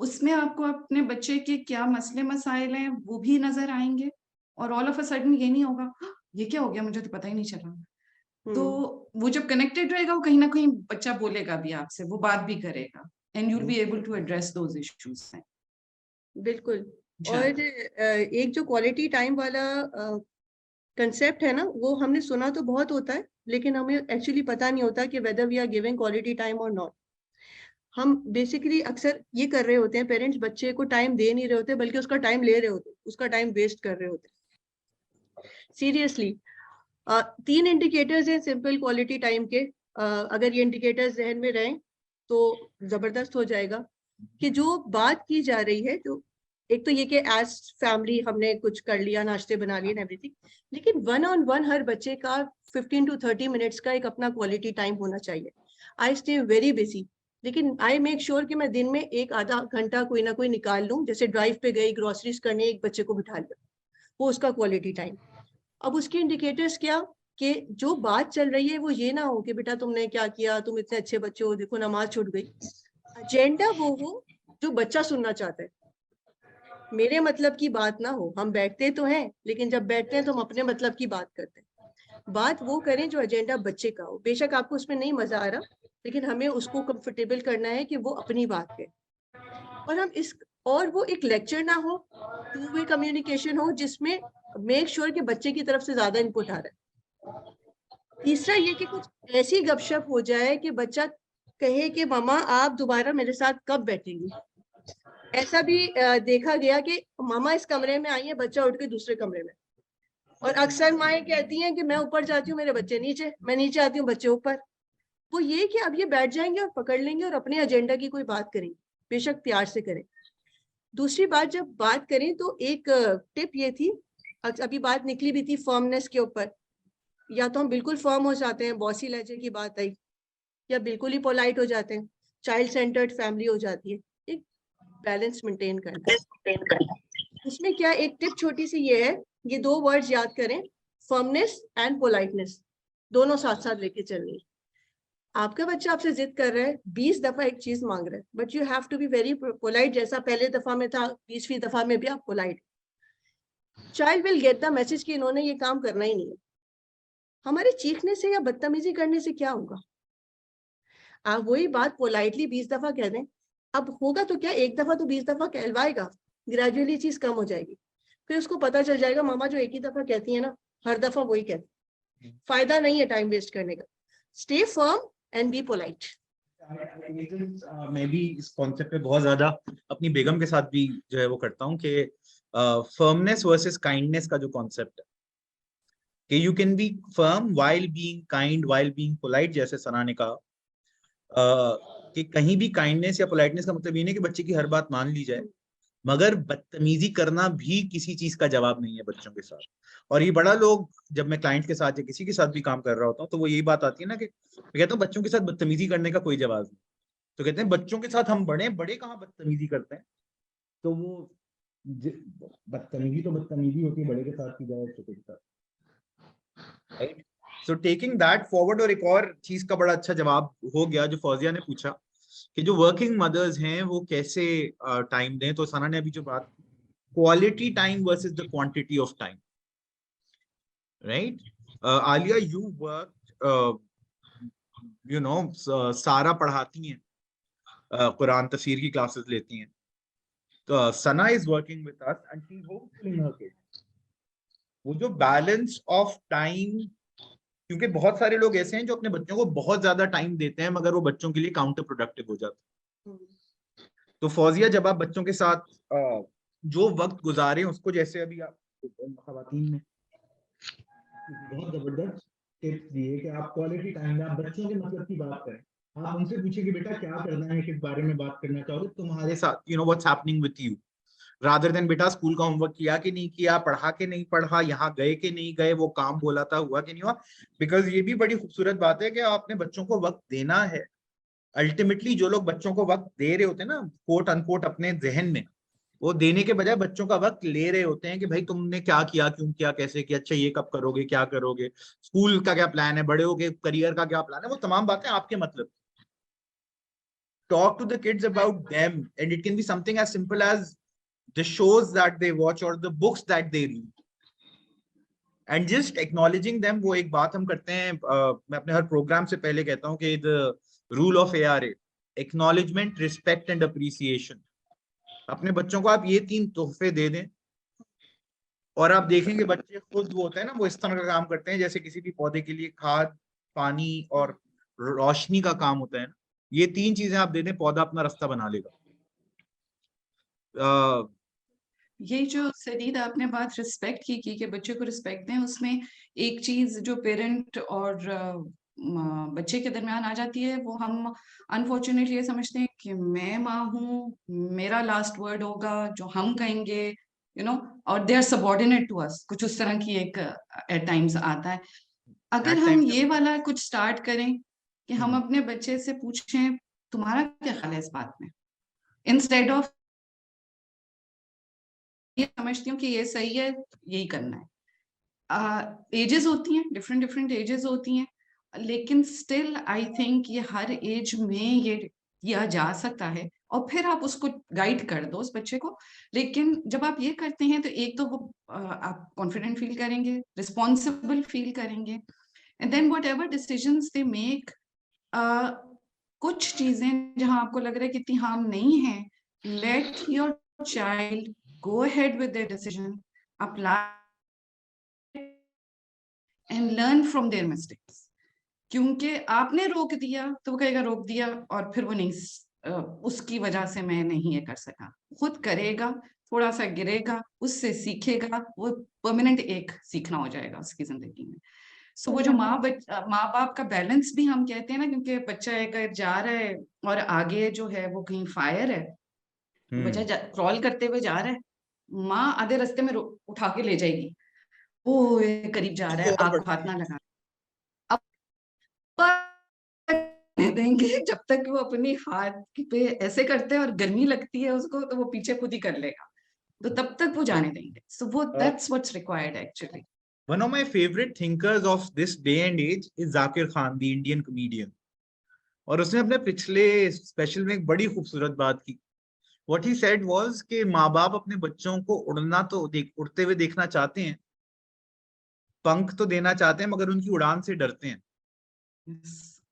B: उसमें आपको अपने बच्चे के क्या मसले मसाइल हैं वो भी नजर आएंगे, और ऑल ऑफ अ सडन ये नहीं होगा ये क्या हो गया, मुझे तो पता ही नहीं चला। तो वो जब कनेक्टेड रहेगा, वो कहीं ना कहीं बच्चा बोलेगा भी आपसे, वो बात भी करेगा, and you will be able to address those issues.
D: बिल्कुल। और एक जो क्वालिटी टाइम वाला कंसेप्ट है ना, वो हमने सुना तो बहुत होता है, लेकिन हमें एक्चुअली पता नहीं होता कि whether we are giving quality time और नॉट। हम बेसिकली अक्सर ये कर रहे होते हैं, पेरेंट्स बच्चे को टाइम दे नहीं रहे होते, बल्कि उसका टाइम ले रहे होते, उसका टाइम वेस्ट कर रहे होते। सीरियसली 3 इंडिकेटर्स हैं सिंपल क्वालिटी टाइम के। अगर ये इंडिकेटर्स जहन में रहें तो जबरदस्त हो जाएगा कि जो बात की जा रही है, तो एक तो ये कि एज फैमिली हमने कुछ कर लिया, नाश्ते बना लिए, एवरीथिंग, लेकिन 1-on-1 हर बच्चे का 15 to 30 मिनट्स का एक अपना क्वालिटी टाइम होना चाहिए। आई स्टे वेरी बिजी, लेकिन आई मेक श्योर कि मैं दिन में 1 आधा घंटा कोई ना कोई निकाल लूं। जैसे ड्राइव पे गई, ग्रोसरीज करने, एक बच्चे को बिठा लिया, वो उसका क्वालिटी टाइम। अब उसके इंडिकेटर्स क्या, कि जो बात चल रही है वो ये ना हो कि बेटा तुमने क्या किया, तुम इतने अच्छे बच्चे हो, देखो नमाज छूट गई। एजेंडा वो हो जो बच्चा सुनना चाहता है, मेरे मतलब की बात ना हो। हम बैठते तो हैं, लेकिन जब बैठते हैं तो हम अपने मतलब की बात करते हैं। बात वो करें जो एजेंडा बच्चे का हो। बेशक आपको उसमें नहीं मजा आ रहा, लेकिन हमें उसको कंफर्टेबल करना है कि वो अपनी बात कहे। और वो एक लेक्चर ना हो, 2 वे कम्युनिकेशन हो, जिसमें मेक श्योर कि बच्चे की तरफ से ज्यादा इनपुट आ रहा है। तीसरा ये कि कुछ ऐसी गपशप हो जाए कि बच्चा कहे कि मामा आप दोबारा मेरे साथ कब बैठेंगी। ऐसा भी देखा गया कि मामा इस कमरे में आई है, बच्चा उठ के दूसरे कमरे में, और अक्सर माएँ कहती हैं कि मैं ऊपर जाती हूँ, मेरे बच्चे नीचे, मैं नीचे आती हूँ, बच्चे ऊपर। वो ये कि अब ये बैठ जाएंगे और पकड़ लेंगे और अपने एजेंडा की कोई बात करेंगे, बेशक प्यार से करें। दूसरी बात, जब बात करें तो एक टिप ये थी, अभी बात निकली भी थी फर्मनेस के ऊपर, या तो हम बिल्कुल फर्म हो जाते हैं, बॉसी लहजे की बात आई, या बिल्कुल ही पोलाइट हो जाते हैं, चाइल्ड सेंटर्ड फैमिली हो जाती है। एक बैलेंस मेंटेन करना, उसमें क्या एक टिप छोटी सी ये है, ये 2 वर्ड्स याद करें, फर्मनेस एंड पोलाइटनेस, दोनों साथ साथ लेके चलनी। आपका बच्चा आपसे जिद कर रहा है, 20 दफा एक चीज मांग रहा है, but you have to be very polite, जैसा पहले दफा में था, 20वीं दफा में भी आप polite. Child will get the message कि इन्होंने ये काम करना ही नहीं है। हमारे चीखने से या बदतमीजी करने से क्या होगा? आप वही बात पोलाइटली 20 दफा कह दें, अब होगा तो क्या, एक दफा तो 20 दफा कहलवाएगा, ग्रेजुअली चीज कम हो जाएगी, फिर उसको पता चल जाएगा मामा जो एक ही दफा कहती है ना, हर दफा वही कहती। फायदा नहीं है टाइम वेस्ट करने का। Stay firm and be polite.
A: मैं भी इस कॉन्सेप्ट पे बहुत ज्यादा अपनी बेगम के साथ भी जो है वो करता हूँ कि फर्मनेस वर्सेस काइंडनेस का जो कॉन्सेप्ट है कि you can be firm while being kind while being polite, जैसे सना ने कहा कि कहीं भी काइंडनेस या पोलाइटनेस का मतलब ये नहीं कि बच्चे की हर बात मान ली जाए, मगर बदतमीजी करना भी किसी चीज का जवाब नहीं है बच्चों के साथ। और ये बड़ा लोग, जब मैं क्लाइंट के साथ या किसी के साथ भी काम कर रहा होता हूँ तो वो यही बात आती है ना कि मैं कहता हूँ बच्चों के साथ बदतमीजी करने का कोई जवाब नहीं। तो कहते हैं बच्चों के साथ हम बड़े बड़े कहाँ बदतमीजी करते हैं, तो वो बदतमीजी तो बदतमीजी होती है बड़े के साथ की जाए छोटे के साथ, right? So taking that forward, और एक और चीज का बड़ा अच्छा जवाब हो गया जो फौजिया ने पूछा कि जो वर्किंग मदर्स हैं वो कैसे टाइम दें। तो सना ने अभी जो बात, quality time versus the quantity of time, right? Alia, you work, you know, सारा पढ़ाती हैं, कुरान तफसीर की क्लासेस लेती हैं, तो Sana is working with us and she is homeschooling her kids. वो जो बैलेंस ऑफ टाइम, क्योंकि बहुत सारे लोग ऐसे हैं जो अपने बच्चों को बहुत ज्यादा टाइम देते हैं मगर वो बच्चों के लिए काउंटर प्रोडक्टिव हो जाता है। तो फौजिया, जब आप बच्चों के साथ जो वक्त गुजारे उसको, जैसे अभी आप खवातीन ने बहुत जबरदस्त टिप्स दिए कि आप क्वालिटी टाइम में आप बच्चों के मतलब की बात करें, आप उनसे पूछिए कि बेटा क्या करना है, किस बारे में बात करना चाहोगे तुम्हारे साथ, you know what's happening with you, rather than बेटा स्कूल का होमवर्क किया कि नहीं किया, पढ़ा के नहीं पढ़ा, यहाँ गए कि नहीं गए, वो काम बोला था हुआ कि नहीं हुआ। बिकॉज ये भी बड़ी खूबसूरत बात है कि आपने बच्चों को वक्त देना है। अल्टीमेटली जो लोग बच्चों को वक्त दे रहे होते हैं ना, कोट अनकोट अपने जहन में, वो देने के बजाय बच्चों का वक्त ले रहे होते हैं कि भाई तुमने क्या किया, क्यों किया, कैसे किया, अच्छा ये कब करोगे, क्या करोगे, स्कूल का क्या प्लान है, बड़े हो के करियर का क्या प्लान है, वो तमाम बातें आपके मतलब। Talk to the kids about them, and it can be something as simple as the shows that they watch or the books that they read, and just acknowledging them। वो एक बात हम करते हैं, मैं अपने हर प्रोग्राम से पहले कहता हूँ कि the rule of ARA, acknowledgement, respect and appreciation। अपने बच्चों को आप ये 3 तोहफे दे दें और आप देखेंगे बच्चे खुद, वो होता है ना, वो इस तरह का काम करते हैं जैसे किसी भी पौधे के लिए खाद, पानी और रोशनी का काम होता है ना, ये 3 चीजें आप दे दें, पौधा अपना रास्ता बना लेगा।
B: ये जो सदीद आपने बात रिस्पेक्ट की कि बच्चे को रिस्पेक्ट दें, उसमें एक चीज जो पेरेंट और बच्चे के दरमियान आ जाती है, वो हम अनफॉर्चुनेटली ये समझते हैं कि मैं माँ हूँ, मेरा लास्ट वर्ड होगा, जो हम कहेंगे, यू नो, और they are subordinate to us, कुछ उस तरह की एक एट टाइम्स आता है। अगर हम ये वाला कुछ स्टार्ट करें कि हम अपने बच्चे से पूछें तुम्हारा क्या ख्याल है इस बात में, इंस्टेड ऑफ ये समझती हूँ कि ये सही है, यही करना है। एजेस होती हैं, डिफरेंट डिफरेंट एजेस होती हैं, लेकिन स्टिल आई थिंक ये हर एज में ये किया जा सकता है, और फिर आप उसको गाइड कर दो उस बच्चे को। लेकिन जब आप ये करते हैं तो एक तो वो आप कॉन्फिडेंट फील करेंगे, रिस्पॉन्सिबल फील करेंगे, and then whatever decisions they make, कुछ चीजें जहां आपको लग रहा है कि इतनी हार्म नहीं है, let your child go ahead with their decision, apply and learn from their mistakes। क्योंकि आपने रोक दिया तो वो कहेगा रोक दिया, और फिर वो नहीं, उसकी वजह से मैं नहीं ये कर सका, खुद करेगा, थोड़ा सा गिरेगा, उससे सीखेगा, वो परमानेंट एक सीखना हो जाएगा उसकी जिंदगी में। सो वो जो माँ बाप का बैलेंस भी हम कहते हैं ना, क्योंकि बच्चा अगर जा रहा है और आगे जो है वो कहीं फायर है, बच्चा क्रॉल करते हुए जा रहा है, माँ आधे रास्ते में उठा के ले जाएगी, ओ ये करीब जा रहा है, आग को हाथ ना लगा। अब देंगे जब तक वो अपनी हाथ पे ऐसे करते हैं और गर्मी लगती है उसको, तो वो पीछे खुद ही कर लेगा, तो तब तक वो जाने देंगे। So वो that's what's required actually.
A: One of my favorite thinkers of this day and age is Zakir Khan, the Indian comedian. और उसने अपने पिछले स्पेशल में एक बड़ी खूबसूरत बात की। What he said was कि माँ बाप अपने बच्चों को उड़ना तो उड़ते हुए देखना चाहते हैं, पंख तो देना चाहते हैं, मगर उनकी उड़ान से डरते हैं।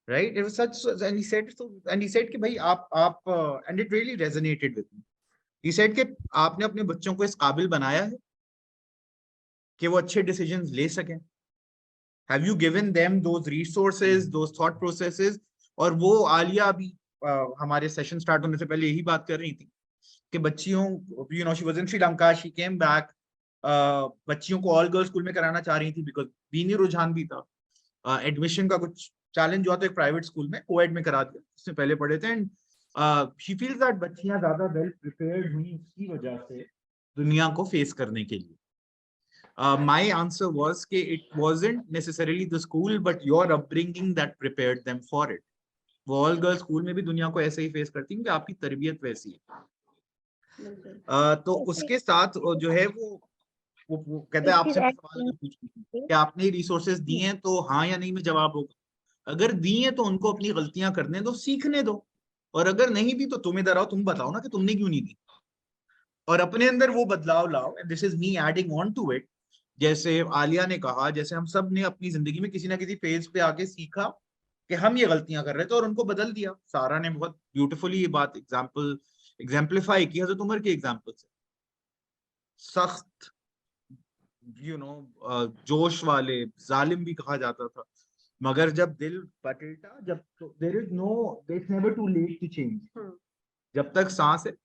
A: Right? It was such, and he said कि भाई आप and it really resonated with me. He said कि आपने अपने बच्चों को इस काबिल बनाया है कि वो अच्छे डिसीजंस ले सकें। Have you given them those resources, those thought processes? और वो आलिया अभी हमारे सेशन स्टार्ट होने से पहले यही बात कर रही थी कि बच्चियों, you know, she was in Sri Lanka, she came back, बच्चियों को ऑल गर्ल्स स्कूल में कराना चाह रही थी बिकॉज दीनी रुझान भी था, एडमिशन का कुछ चैलेंज हुआ तो एक प्राइवेट स्कूल में कोएड में करा दिया, उससे पहले पढ़े थे। एंड शी फील्स दैट बच्चियां ज्यादा वेल प्रिपेयर्ड हुई इसकी वजह से दुनिया को फेस करने के लिए। My answer was कि it wasn't necessarily the school but your upbringing that prepared them for it. वो ऑल गर्ल्स स्कूल में भी दुनिया को ऐसे ही फेस करती हैं कि आपकी तरबियत वैसी है। तो उसके साथ जो है वो कहता है आपसे सवाल अगर पूछूं कि आपने रिसोर्सेज दिए हैं तो हाँ या नहीं में जवाब होगा, अगर दिए हैं तो उनको अपनी गलतियां करने दो, सीखने दो, और अगर नहीं दी तो तुम इधर आओ, तुम बताओ ना कि तुमने क्यों नहीं दी, और अपने अंदर वो बदलाव लाओ। And this is me adding on to it, जैसे आलिया ने कहा, जैसे हम सब ने अपनी जिंदगी में किसी ना किसी फेज पे आके सीखा कि हम ये गलतियां कर रहे थे और उनको बदल दिया। सारा ने बहुत ब्यूटीफुली ये बात एग्जाम्पलीफाई की हजरत उमर के एग्जाम्पल से। सख्त, यू नो, जोश वाले, जालिम भी कहा जाता था, मगर जब दिल पलटा, जब there's never too late to change, जब तक सांस है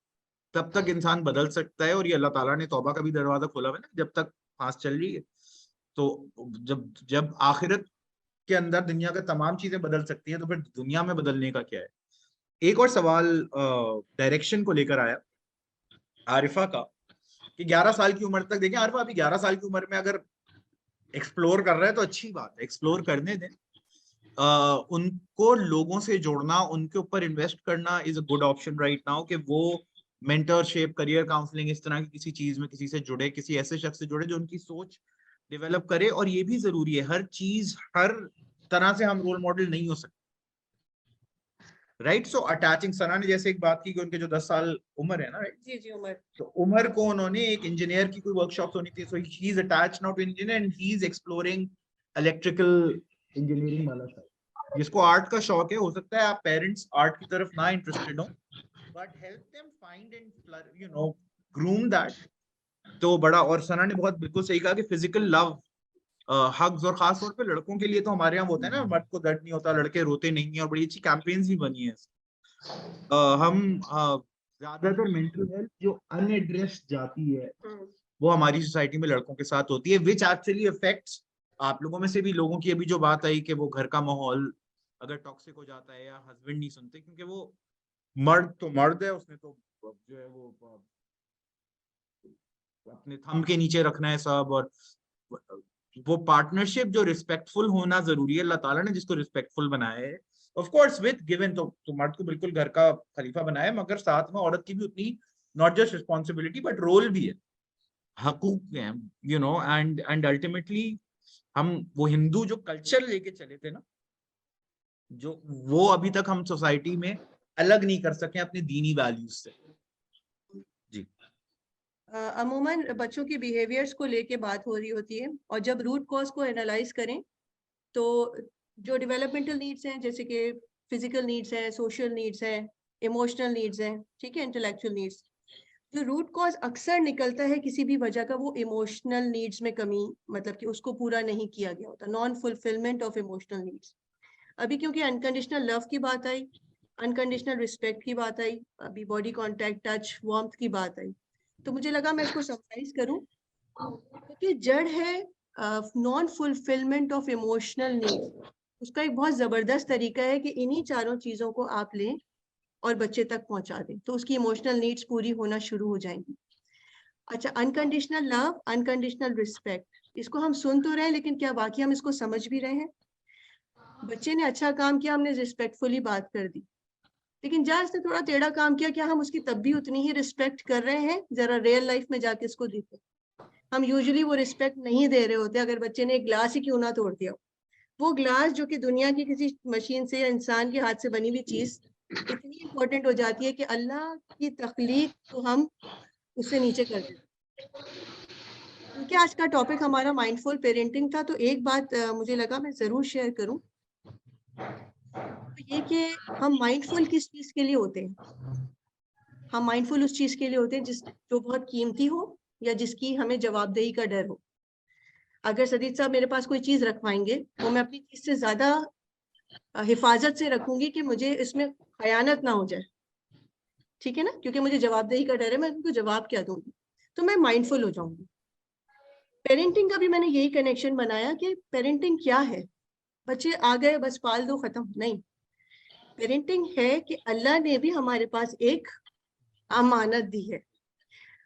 A: तब तक इंसान बदल सकता है। और ये अल्लाह ताला ने तौबा का भी दरवाजा खोला हुआ है ना, जब तक सांस चल रही है। तो जब आखिरत के अंदर दुनिया का तमाम चीजें बदल सकती है, तो फिर दुनिया में बदलने का क्या है। एक और सवाल डायरेक्शन को लेकर आया आरिफा का, कि 11 साल की उम्र तक, देखें आरिफा अभी 11 साल की उम्र में अगर एक्सप्लोर कर रहे हैं तो अच्छी बात है, एक्सप्लोर करने दें। उनको लोगों से जोड़ना, उनके ऊपर इन्वेस्ट करना is a good option right now, कि वो मेंटरशिप, करियर काउंसलिंग, इस तरह की किसी चीज में किसी से जुड़े, किसी ऐसे शख्स से जुड़े जो उनकी सोच डेवलप करे। और ये भी जरूरी है, हर चीज हर तरह से हम रोल मॉडल नहीं हो सकते, राइट। सो अटैचिंग, सना ने जैसे एक बात की कि उनके जो 10 साल उम्र है ना, राइट,
D: जी जी उमर,
A: तो उमर को उन्होंने एक इंजीनियर की कोई वर्कशॉप होनी थी, so he is attached now to engineer and he is exploring electrical engineering वाला साइड। जिसको आर्ट का शौक है, हो सकता है आप पेरेंट्स आर्ट की तरफ ना इंटरेस्टेड हो, but help them find and you know groom that. तो बड़ा, और सना ने बहुत बिल्कुल सही कहा कि फिजिकल लव, हग्स, और खास तौर पे लड़कों के लिए तो हमारे यहाँ होता है ना, मर्द को दर्द नहीं होता, लड़के रोते नहीं है, और बड़ी अच्छी कैंपेन्स भी बनी है। हम ज्यादातर मेंटल हेल्थ जो अनएड्रेस्ड जाती है वो हमारी सोसाइटी में लड़कों के साथ होती है, विच एक्चुअली अफेक्ट्स आप लोगों में से भी लोगों की अभी जो बात आई कि वो घर का माहौल अगर टॉक्सिक हो जाता है या हस्बैंड नहीं सुनते, क्योंकि वो मर्द तो मर्द है, उसने तो जो है वो अपने थंब के नीचे रखना है सब, और वो पार्टनरशिप जो रिस्पेक्टफुल होना जरूरी है, अल्लाह ताला ने जिसको रिस्पेक्टफुल बनाया है, ऑफ कोर्स विद गिवन, तो मर्द को बिल्कुल घर का खलीफा बनाया है, मगर साथ में औरत की भी उतनी not just responsibility but role भी है, हकूक हैं, यू नो। एंड अल्टीमेटली हम वो हिंदू जो कल्चर लेके चले थे ना, जो वो अभी तक हम सोसाइटी में अलग नहीं कर सके अपने दीनी वैल्यूज से। जी,
D: अमूमन बच्चों की बिहेवियर्स को लेके बात हो रही होती है, और जब रूट कॉज को एनालाइज करें तो जो डेवलपमेंटल नीड्स हैं, जैसे कि फिजिकल नीड्स हैं, सोशल नीड्स हैं, इमोशनल नीड्स हैं, ठीक है, इंटेलेक्चुअल नीड्स, जो रूट कॉज अक्सर निकलता है किसी भी वजह का, वो इमोशनल नीड्स में कमी, मतलब कि उसको पूरा नहीं किया गया होता, non fulfilment of emotional needs. अभी क्योंकि अनकंडीशनल लव की बात आई, अनकंडीशनल रिस्पेक्ट की बात आई, अभी बॉडी कॉन्टैक्ट, टच, वार्मथ की बात आई, तो मुझे लगा मैं इसको समराइज करूं। क्योंकि जड़ है non fulfilment of emotional needs, उसका एक बहुत जबरदस्त तरीका है कि इन्हीं चारों चीजों को आप लें और बच्चे तक पहुंचा दें, तो उसकी इमोशनल नीड्स पूरी होना शुरू हो जाएंगी। अच्छा, अनकंडीशनल लव, अनकंडीशनल रिस्पेक्ट, इसको हम सुन तो रहे हैं लेकिन क्या वाकई हम इसको समझ भी रहे हैं? बच्चे ने अच्छा काम किया, हमने रिस्पेक्टफुली बात कर दी, लेकिन जहाँ इसने थोड़ा टेढ़ा काम किया, क्या हम उसकी तब भी उतनी ही रिस्पेक्ट कर रहे हैं? जरा रियल लाइफ में जाके इसको देखो। हम यूजुअली वो रिस्पेक्ट नहीं दे रहे होते। अगर बच्चे ने एक ग्लास ही क्यों ना तोड़ दिया, वो ग्लास जो कि दुनिया की किसी मशीन से या इंसान के हाथ से बनी हुई चीज इतनी इंपॉर्टेंट हो जाती है कि अल्लाह की तख्लीक को हम उससे नीचे कर देते हैं। क्योंकि आज का टॉपिक हमारा माइंडफुल पेरेंटिंग था, तो एक बात मुझे लगा मैं जरूर शेयर करूं, तो ये कि हम माइंडफुल किस चीज के लिए होते हैं? हम माइंडफुल उस चीज के लिए होते हैं जो बहुत कीमती हो या जिसकी हमें जवाबदेही का डर हो। अगर सदीद साहब मेरे पास कोई चीज रखवाएंगे तो मैं अपनी चीज से ज्यादा हिफाजत से रखूंगी कि मुझे इसमें खयानत ना हो जाए, ठीक है ना, क्योंकि मुझे जवाबदेही का डर है, मैं उनको जवाब क्या दूंगी, तो मैं माइंडफुल हो जाऊंगी। पेरेंटिंग का भी मैंने यही कनेक्शन बनाया कि पेरेंटिंग क्या है? बच्चे आ गए बस पाल दो खत्म नहीं। पेरेंटिंग है कि अल्लाह ने भी हमारे पास एक अमानत दी है।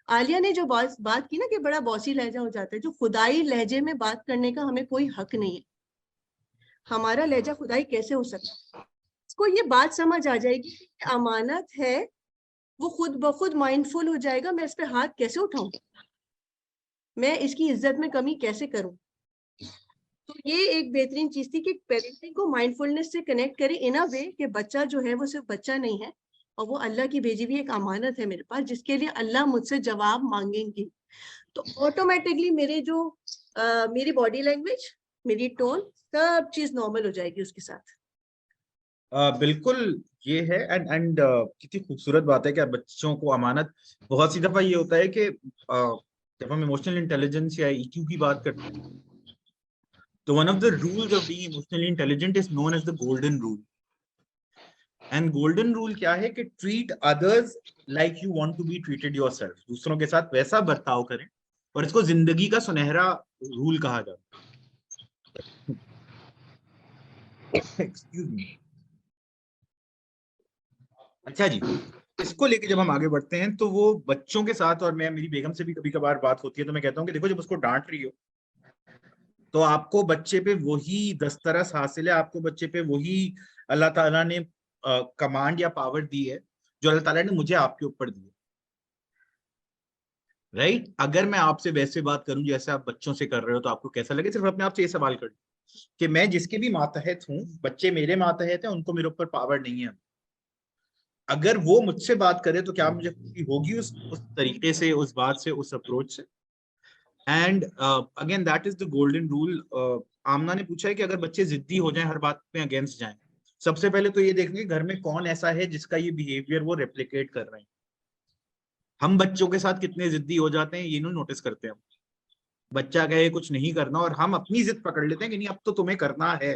D: आलिया ने जो बात की ना कि बड़ा बॉसी लहजा हो जाता है, जो खुदाई लहजे में बात करने का हमें कोई हक नहीं है। हमारा लहजा खुदाई कैसे हो सकता है? इसको ये बात समझ आ जाएगी कि अमानत है, वो खुद ब खुद माइंडफुल हो जाएगा, मैं इस पे हाथ कैसे उठाऊं, मैं इसकी इज्जत में कमी कैसे करूं। तो ये एक बेहतरीन चीज थी कि पेरेंटिंग को माइंडफुलनेस से कनेक्ट करें इन अ वे कि बच्चा जो है वो सिर्फ बच्चा नहीं है, और वो अल्लाह की भेजी हुई एक अमानत है मेरे पास, जिसके लिए अल्लाह मुझसे जवाब मांगेंगे। तो ऑटोमेटिकली मेरी बॉडी लैंग्वेज, मेरी टोन, सब चीज नॉर्मल हो जाएगी उसके साथ।
A: बिल्कुल ये है। एंड कितनी खूबसूरत बात है कि बच्चों को अमानत। बहुत सी दफा ये होता है कि जब हम इमोशनल इंटेलिजेंस या ईक्यू की बात करते हैं, तो one of the rules of being emotionally intelligent is known as the golden rule. And golden rule क्या है कि treat others like you want to be treated yourself. दूसरों के साथ वैसा बर्ताव करें, और इसको जिंदगी का सुनहरा रूल कहा जाता है। Excuse me. अच्छा जी, इसको लेके जब हम आगे बढ़ते हैं तो वो बच्चों के साथ, और मेरी बेगम से भी कभी कभार बात होती है, तो मैं कहता हूँ कि देखो, जब उसको डांट रही हो तो आपको बच्चे पे वही दस्तरस हासिल है, आपको बच्चे पे वही अल्लाह ताला ने कमांड या पावर दी है जो अल्लाह ताला ने मुझे आपके ऊपर दी है। राइट? अगर मैं आपसे वैसे बात करूं जैसे आप बच्चों से कर रहे हो तो आपको कैसा लगे? सिर्फ अपने आप से ये सवाल कर कि मैं जिसके भी मातहत हूं, बच्चे मेरे मातहत हैं, उनको मेरे ऊपर पावर नहीं है। अगर वो मुझसे बात करे तो क्या मुझे खुशी होगी उस तरीके से, उस बात से, उस अप्रोच से? And again that is the golden rule. Amna ने पूछा है कि अगर बच्चे जिद्दी हो जाएं, हर बात में अगेंस्ट जाएं, सबसे पहले तो ये देखेंगे घर में कौन ऐसा है जिसका ये बिहेवियर वो रेप्लिकेट कर रहे हैं। हम बच्चों के साथ कितने जिद्दी हो जाते हैं ये नोटिस करते हैं। बच्चा कहे कुछ नहीं करना और हम अपनी जिद पकड़ लेते हैं कि नहीं अब तो तुम्हें करना है।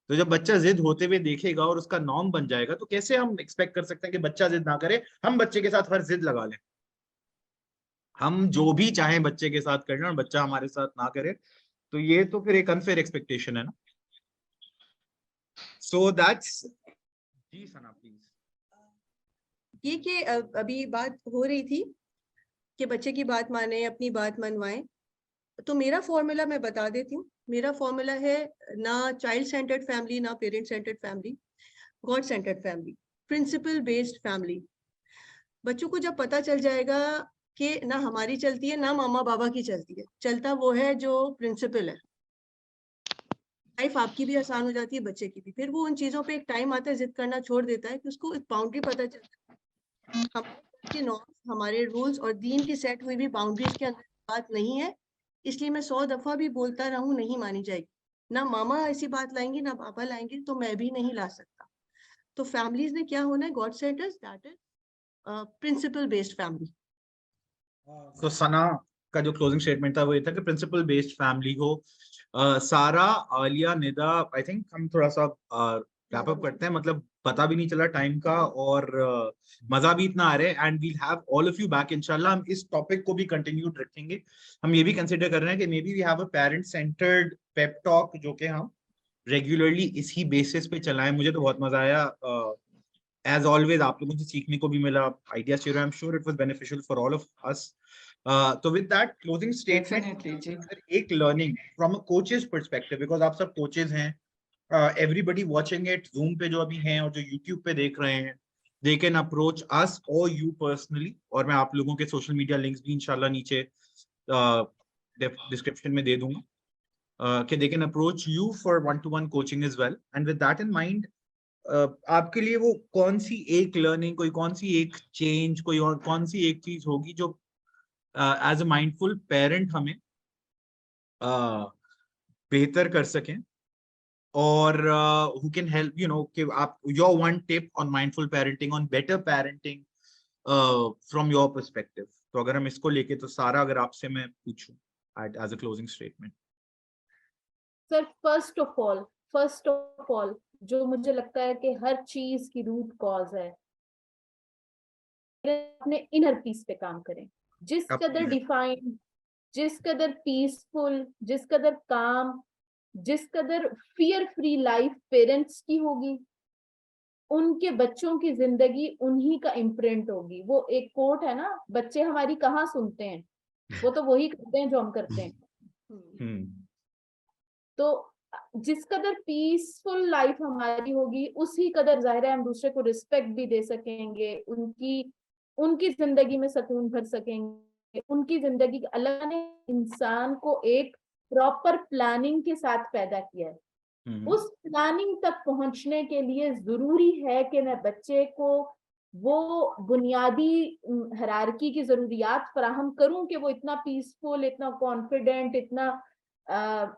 A: तो जब बच्चा जिद होते हुए देखेगा और उसका नॉर्म बन जाएगा, तो कैसे हम एक्सपेक्ट कर सकते हैं कि बच्चा जिद ना करे, हम बच्चे के साथ हर जिद लगा लें। हम जो भी चाहें बच्चे के साथ करना और बच्चा हमारे साथ ना करे, तो ये तो फिर एक अनफेयर एक्सपेक्टेशन है ना। So that's ji Sana please.
D: ये कि अभी बात हो रही थी कि बच्चे की बात माने, अपनी बात मनवाएं, तो मेरा फॉर्मूला मैं बता देती हूँ। मेरा फॉर्मूला है ना चाइल्ड सेंटर्ड फैमिली, ना parent centred family, God centred family, principle based family. बच्चों को जब पता चल जाएगा कि ना हमारी चलती है ना मामा बाबा की चलती है, चलता वो है जो प्रिंसिपल है, लाइफ आपकी भी आसान हो जाती है, बच्चे की भी। फिर वो उन चीजों पे एक टाइम आता है जिद करना छोड़ देता है कि उसको एक बाउंड्री पता चलता है। हमारे नॉर्म्स, हमारे रूल्स और दीन की सेट हुई भी बाउंड्रीज के अंदर बात नहीं है, इसलिए मैं 100 दफा भी बोलता रहूं नहीं मानी जाएगी। ना मामा ऐसी बात लाएंगे ना पापा लाएंगे, तो मैं भी नहीं ला सकता। तो फैमिलीज ने क्या होना है, God centres, that is principle based family.
A: तो सना का जो क्लोजिंग स्टेटमेंट था वो ये था कि प्रिंसिपल बेस्ड फैमिली हो। सारा, आलिया, निदा, आई थिंक हम थोड़ा सा रैप अप करते हैं। मतलब पता भी नहीं चला टाइम का, और मजा भी इतना आ रहा है। And we'll have all of you back इंशाल्लाह। हम इस टॉपिक को भी कंटिन्यूड रखेंगे। हम ये भी कंसिडर कर रहे हैं कि maybe we have a parent centred pep talk जो कि हम रेगुलरली इसी बेसिस पे चलाएं। मुझे तो बहुत मजा आया एज ऑलवेज आप लोगों से सीखने को भी मिला, idea share, I am sure it was beneficial for all of us. तो with that closing statement,
B: Definitely, जी।
A: एक learning from a coaches perspective, because आप सब कोचेस हैं, everybody watching it Zoom पे जो अभी हैं और जो YouTube पे देख रहे हैं, they can approach us or you personally, और मैं आप लोगों के सोशल मीडिया लिंक्स भी इंशाल्लाह नीचे डिस्क्रिप्शन में दे दूंगा, कि they can approach you for one-to-one coaching as well. And with that in mind, आपके लिए वो कौन सी एक लर्निंग, कोई कौन सी एक चेंज, कोई और कौन सी एक चीज होगी जो एज अ माइंडफुल पेरेंट हमें बेहतर कर सकें, or who can help, you know, give up your one tip on mindful parenting, on better parenting from your perspective. तो अगर हम इसको लेके, तो सारा अगर आपसे मैं पूछूं as a closing statement.
C: Sir first of all जो मुझे लगता है कि हर चीज की रूट कॉज है, अपने इनर पीस पे काम करें। जिस कदर डिफाइंड, जिस कदर पीसफुल, जिस कदर काम, जिस कदर फियर फ्री लाइफ पेरेंट्स की होगी, उनके बच्चों की जिंदगी उन्हीं का इम्प्रिंट होगी। वो एक कोट है ना, बच्चे हमारी कहाँ सुनते हैं, वो तो वही करते हैं जो हम करते हैं। तो जिस कदर पीसफुल लाइफ हमारी होगी, उसी कदर जाहिर है हम दूसरे को रिस्पेक्ट भी दे सकेंगे, उनकी जिंदगी में सुकून भर सकेंगे। उनकी जिंदगी, अल्लाह ने इंसान को एक प्रॉपर प्लानिंग के साथ पैदा किया है। उस प्लानिंग तक पहुंचने के लिए जरूरी है कि मैं बच्चे को वो बुनियादी हायरार्की की जरूरियात फराहम करूं कि वो इतना पीसफुल, इतना कॉन्फिडेंट, इतना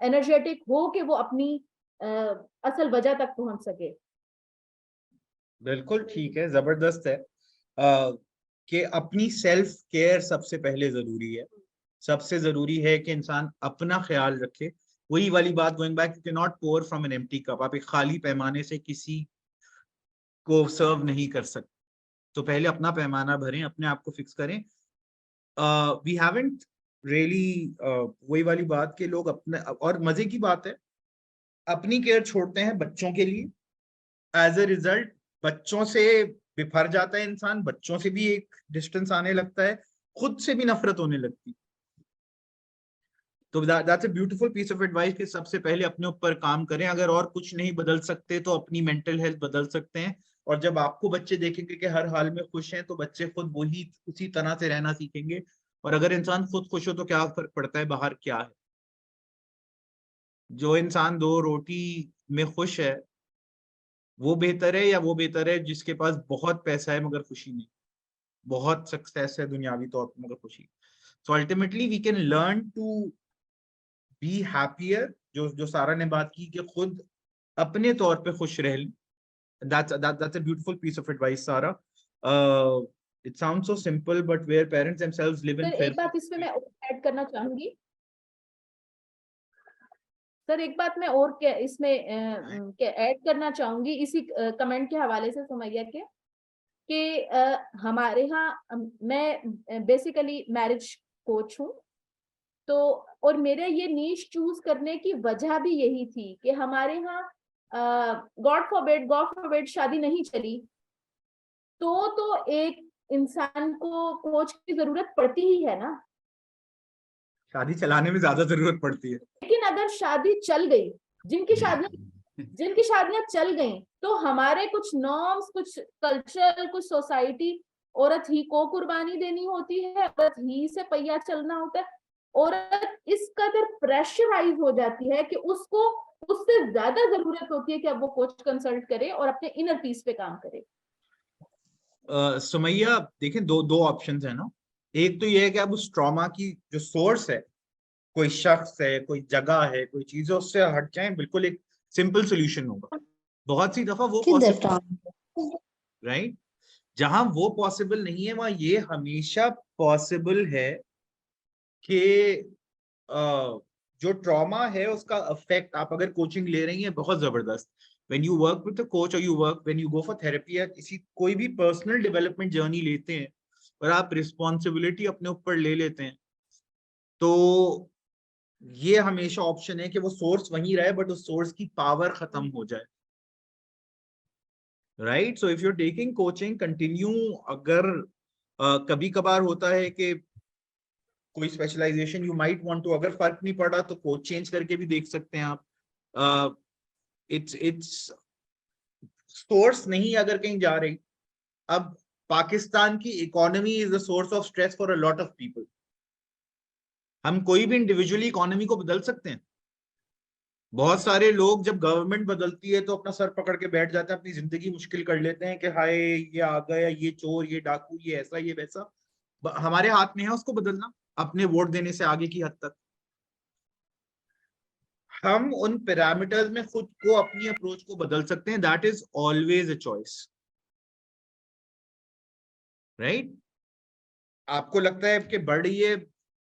C: एनर्जेटिक हो कि वो अपनी असल वजह तक पहुंच सके।
A: बिल्कुल ठीक है, जबरदस्त है कि अपनी सेल्फ केयर सबसे पहले जरूरी है। सबसे जरूरी है कि इंसान अपना ख्याल रखे। वही वाली बात, going back, you can not pour from an empty cup. आप एक खाली पैमाने से किसी को सर्व नहीं कर सकते। तो पहले अपना पैमाना भरें, अपने आप को फिक्स करें। वी हैवंट रियली, वही वाली बात कि लोग अपने, और मजे की बात है, अपनी केयर छोड़ते हैं बच्चों के लिए, एज ए रिजल्ट बच्चों से बिफर जाता है इंसान, बच्चों से भी एक डिस्टेंस आने लगता है, खुद से भी नफरत होने लगती। तो that's a beautiful piece of advice कि सबसे पहले अपने ऊपर काम करें। अगर और कुछ नहीं बदल सकते तो अपनी मेंटल हेल्थ बदल सकते हैं। और जब आपको बच्चे देखेंगे कि हर हाल में खुश हैं, तो बच्चे खुद वही उसी तरह से रहना सीखेंगे। और अगर इंसान खुद खुश हो तो क्या फर्क पड़ता है बाहर क्या है। जो इंसान 2 रोटी में खुश है वो बेहतर है, या वो बेहतर है जिसके पास बहुत पैसा है मगर खुशी नहीं, बहुत सक्सेस है दुनियावी तौर पर मगर खुशी। So ultimately we can learn to be happier, जो सारा ने बात की कि खुद अपने तौर पे खुश रह लें। that's a beautiful piece of advice, Sara. It sounds so simple, but where parents themselves live in
C: sir
A: fear.
C: एक बात इसमें मैं ऐड करना चाहूंगी। सर एक बात मैं और क्या इसमें ऐड करना चाहूंगी, इसी कमेंट के हवाले से सुमैया के, कि हमारे यहाँ मैं बेसिकली मैरिज कोच हूँ। तो और मेरे ये नीश चूज करने की वजह भी यही थी कि हमारे यहाँ गॉड फॉरबिड शादी नहीं चली तो एक इंसान को कोच की जरूरत पड़ती ही है ना।
A: शादी चलाने में ज्यादा जरूरत पड़ती है।
C: लेकिन अगर शादी चल गई, जिनकी शादियां चल गई, तो हमारे कुछ नॉर्म्स, कुछ कल्चर, कुछ सोसाइटी, औरत ही को कुर्बानी देनी होती है, औरत ही से पहिया चलना होता है। औरत इस कदर प्रेशराइज हो जाती है कि उसको उससे ज्यादा जरूरत होती है कि अब वो कोच कंसल्ट करे और अपने इनर पीस पे काम करे।
A: सुमैया देखें, दो ऑप्शंस है ना। एक तो ये है कि अब उस ट्रॉमा की जो सोर्स है, कोई शख्स है, कोई जगह है, कोई चीज है, उससे हट जाएं। बिल्कुल एक सिंपल सोल्यूशन होगा। बहुत सी दफा वो पॉसिबल, राइट, जहां वो पॉसिबल नहीं है वहां ये हमेशा पॉसिबल है कि जो ट्रॉमा है उसका इफेक्ट, आप अगर कोचिंग ले रही हैं बहुत जबरदस्त, when you work with a coach or you work when you go for therapy या किसी कोई भी पर्सनल डेवलपमेंट जर्नी लेते हैं और आप रिस्पॉन्सिबिलिटी अपने ऊपर ले लेते हैं, तो ये हमेशा ऑप्शन है कि वो सोर्स वहीं रहे बट उस सोर्स की पावर खत्म हो जाए। right? So if you're taking coaching, continue. अगर कभी कभार होता है कि कोई specialisation you might want to, अगर फर्क नहीं पड़ा तो कोच चेंज करके भी देख सकते हैं आप. इट्स सोर्स नहीं अगर कहीं जा रही. अब पाकिस्तान की economy is the source of stress for a lot of people. हम कोई भी इंडिविजुअली इकोनॉमी को बदल सकते हैं. बहुत सारे लोग जब गवर्नमेंट बदलती है तो अपना सर पकड़ के बैठ जाते हैं, अपनी जिंदगी मुश्किल कर लेते हैं कि हाय ये आ गया, ये चोर, ये डाकू, ये ऐसा, ये वैसा. हमारे हाथ में है उसको बदलना, अपने वोट देने से आगे की हद तक. हम उन पैरामीटर्स में खुद को, अपनी अप्रोच को बदल सकते हैं. That is always a choice, right? आपको लगता है कि बढ़ रही है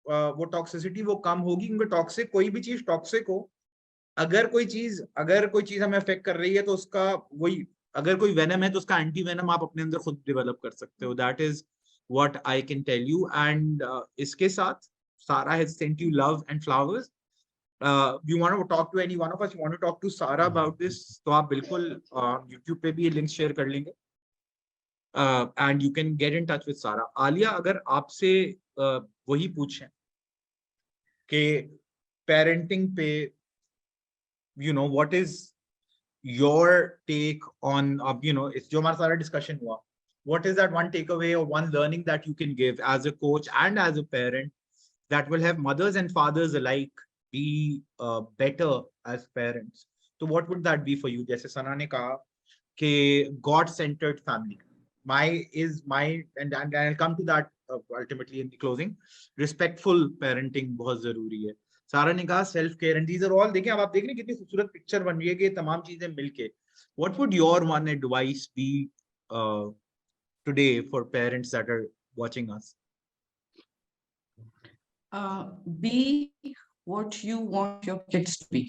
A: वो टॉक्सिसिटी, वो कम होगी, क्योंकि टॉक्सिक, कोई भी चीज टॉक्सिक हो, अगर कोई चीज हमें अफेक्ट कर रही है तो उसका वही, अगर कोई वेनम है तो उसका एंटी वेनम आप अपने अंदर खुद डेवलप कर सकते हो. That is what I can tell you. And इसके साथ Sara has sent you love and flowers. You want to talk to any one of us? You want to talk to Sara about this? तो आप बिल्कुल YouTube पे भी ये लिंक शेयर कर लेंगे. And you can get in touch with Sara. Alia, अगर आपसे वही पूछें कि parenting पे, you know, what is your take on, you know, it's जो हमारा सारा discussion हुआ, what is that one takeaway or one learning that you can give as a coach and as a parent that will have mothers and fathers alike be better as parents? So what would that be for you? जैसे सना ने कहा कि God-centered family, and I'll come to that ultimately in the closing. Respectful parenting बहुत जरूरी है. सारा ने कहा self care, and these are all, देखें अब आप देख रहे हैं कितनी खूबसूरत पिक्चर बन रही है कि ये तमाम चीजें मिलके. What would your one advice be today for parents that are watching us?
B: Be what you want your kids to be.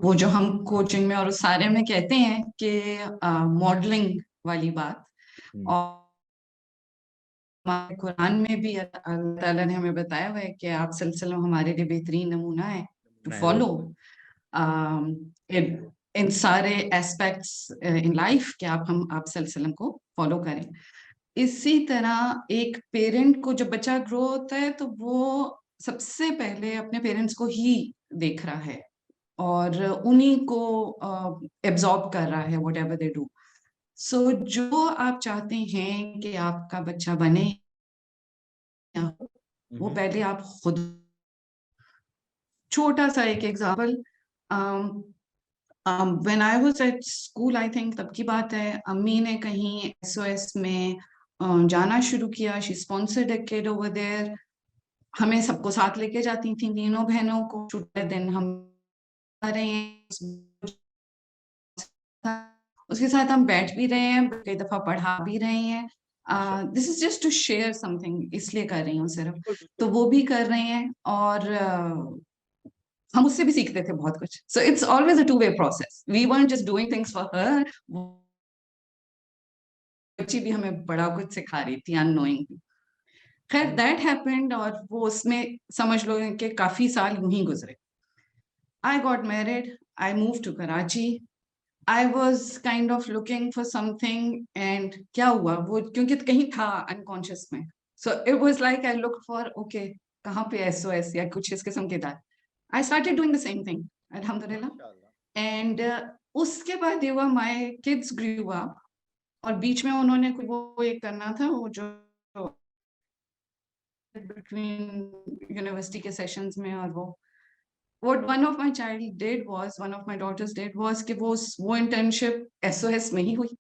B: वो जो हम कोचिंग में और सारे में कहते हैं कि मॉडलिंग वाली बात, और हमारे कुरान में भी अल्लाह ताला ने हमें बताया हुआ है कि आप सिलसिला हमारे लिए बेहतरीन नमूना है टू फॉलो इन सारे एस्पेक्ट्स इन लाइफ के आप सिलसिला को फॉलो करें. इसी तरह एक पेरेंट को, जब बच्चा ग्रो होता है तो वो सबसे पहले अपने पेरेंट्स को ही देख रहा है और उन्हीं को एब्जॉर्ब कर रहा है व्हाटएवर दे डू. सो जो आप चाहते हैं कि आपका बच्चा बने, वो पहले आप खुद. छोटा सा एक example, when I was at school, I think तब की बात है, अम्मी ने कहीं SOS में जाना शुरू किया. She sponsored a kid over there. हमें सबको साथ लेके जाती थी, तीनों बहनों को. छुट्टी दिन हम आ रहे हैं, उसके साथ हम बैठ भी रहे हैं, कई दफा पढ़ा भी रहे हैं. This is just to share something, इसलिए कर रही हूँ सिर्फ. तो वो भी कर रहे हैं और हम उससे भी सीखते थे बहुत कुछ. So it's always a two-way process. We weren't just doing things for her. बच्ची भी हमें बड़ा कुछ सिखा रही थी अननोइंगली. खैर दैट हैपेंड, और वो उसमें समझ लो कि काफी साल यूं ही गुजरे. I got married, I move to Karachi. I was kind of looking for something, and क्या हुआ वो, क्योंकि कहीं था unconscious में. So it was like I looked for, okay, कहाँ पे SOS या कुछ इस किस्म के था. I started doing the same thing, alhamdulillah. And उसके बाद ये हुआ, my kids grew up, और बीच में उन्होंने वो एक करना था, वो जो between university के sessions में, और वो what one of my daughters did was कि वो internship SOS में ही हुई,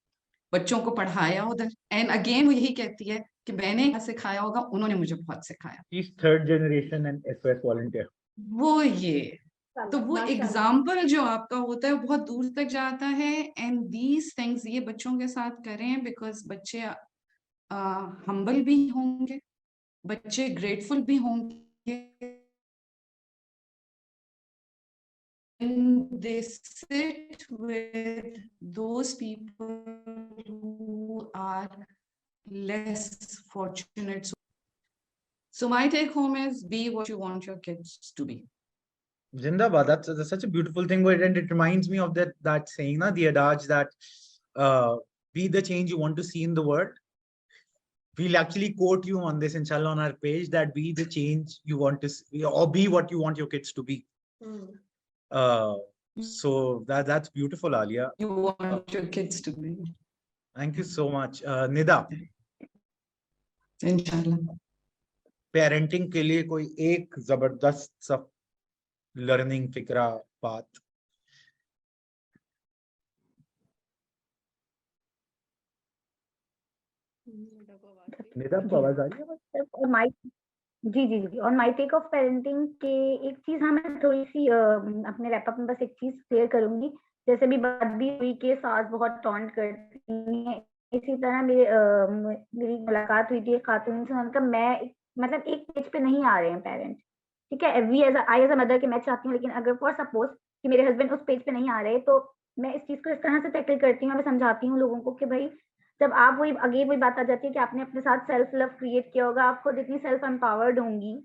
B: बच्चों को पढ़ाया उधर. एंड अगेन वो यही कहती है कि मैंने क्या सिखाया होगा, उन्होंने मुझे बहुत सिखाया.
A: Third generation and SOS volunteer.
B: वो ये तो वो एग्जाम्पल जो आपका होता है बहुत दूर तक जाता है. एंड दीज थिंग्स ये बच्चों के साथ करें, बिकॉज बच्चे हम्बल भी होंगे, बच्चे ग्रेटफुल भी होंगे. They sit with those people who are less fortunate. So my take home is, be what you want your kids to be.
A: Zindabad. That's such a beautiful thing, and it reminds me of that saying, na, the adage that be the change you want to see in the world. We'll actually quote you on this, inshallah, on our page, that be the change you want to see, or be what you want your kids to be. So that's beautiful, Alia.
B: You want your kids to be.
A: Thank you so much. Nida,
B: Inshallah.
A: Parenting के लिए कोई एक जबरदस्त सा लर्निंग फिक्रा बात? निदा, आपको आवाज आ रही है?
E: और माय जी और माय टेक ऑफ पेरेंटिंग के एक चीज मैं थोड़ी सी अपने रैपअप में बस एक चीज शेयर करूंगी। जैसे भी बात भी हुई कि सास बहुत टॉन्ट करती है, इसी तरह मेरी मुलाकात हुई थी खातून से, उनका मैं मतलब एक पेज पे नहीं आ रहे हैं पेरेंट, ठीक है। We as I as a mother के मैं चाहती हूँ, लेकिन अगर फॉर सपोज कि मेरे हस्बैंड उस पेज पे नहीं आ रहे, तो मैं इस चीज को इस तरह से टैकल करती हूँ, मैं समझाती हूँ लोगों को कि भाई जब आप वही बात आ जाती है कि आपने अपने साथ सेल्फ लव क्रिएट किया होगा, आप खुद इतनी सेल्फ एम्पावर्ड होंगी,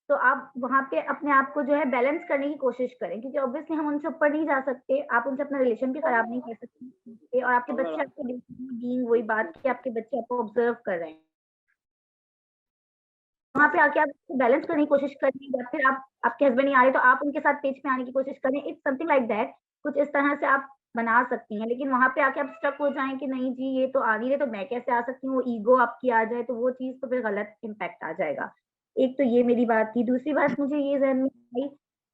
E: तो आप वहां पे अपने आप को जो है बैलेंस करने की कोशिश करें, क्योंकि ऑब्वियसली हम उनसे ऊपर नहीं जा सकते, आप उनसे अपना रिलेशन भी खराब नहीं कर सकते, और आपके बच्चे आपको बीइंग वही बात कि आपके बच्चे आपको ऑब्जर्व कर रहे हैं, वहां पे आके आप बैलेंस करने की कोशिश करें, या फिर आप आपके हस्बैंड नहीं आ रहे तो आप उनके साथ पेज पे आने की कोशिश करें। इट्स समथिंग लाइक दैट, कुछ इस तरह से आप बना सकती हैं। लेकिन वहां पे आके आप स्टक हो जाएं कि नहीं जी ये तो आ नहीं रहे तो मैं कैसे आ सकती हूँ, वो ईगो आपकी आ जाए तो वो चीज तो फिर गलत इम्पैक्ट आ जाएगा। एक तो ये मेरी बात थी। दूसरी बात मुझे ये जहन में आई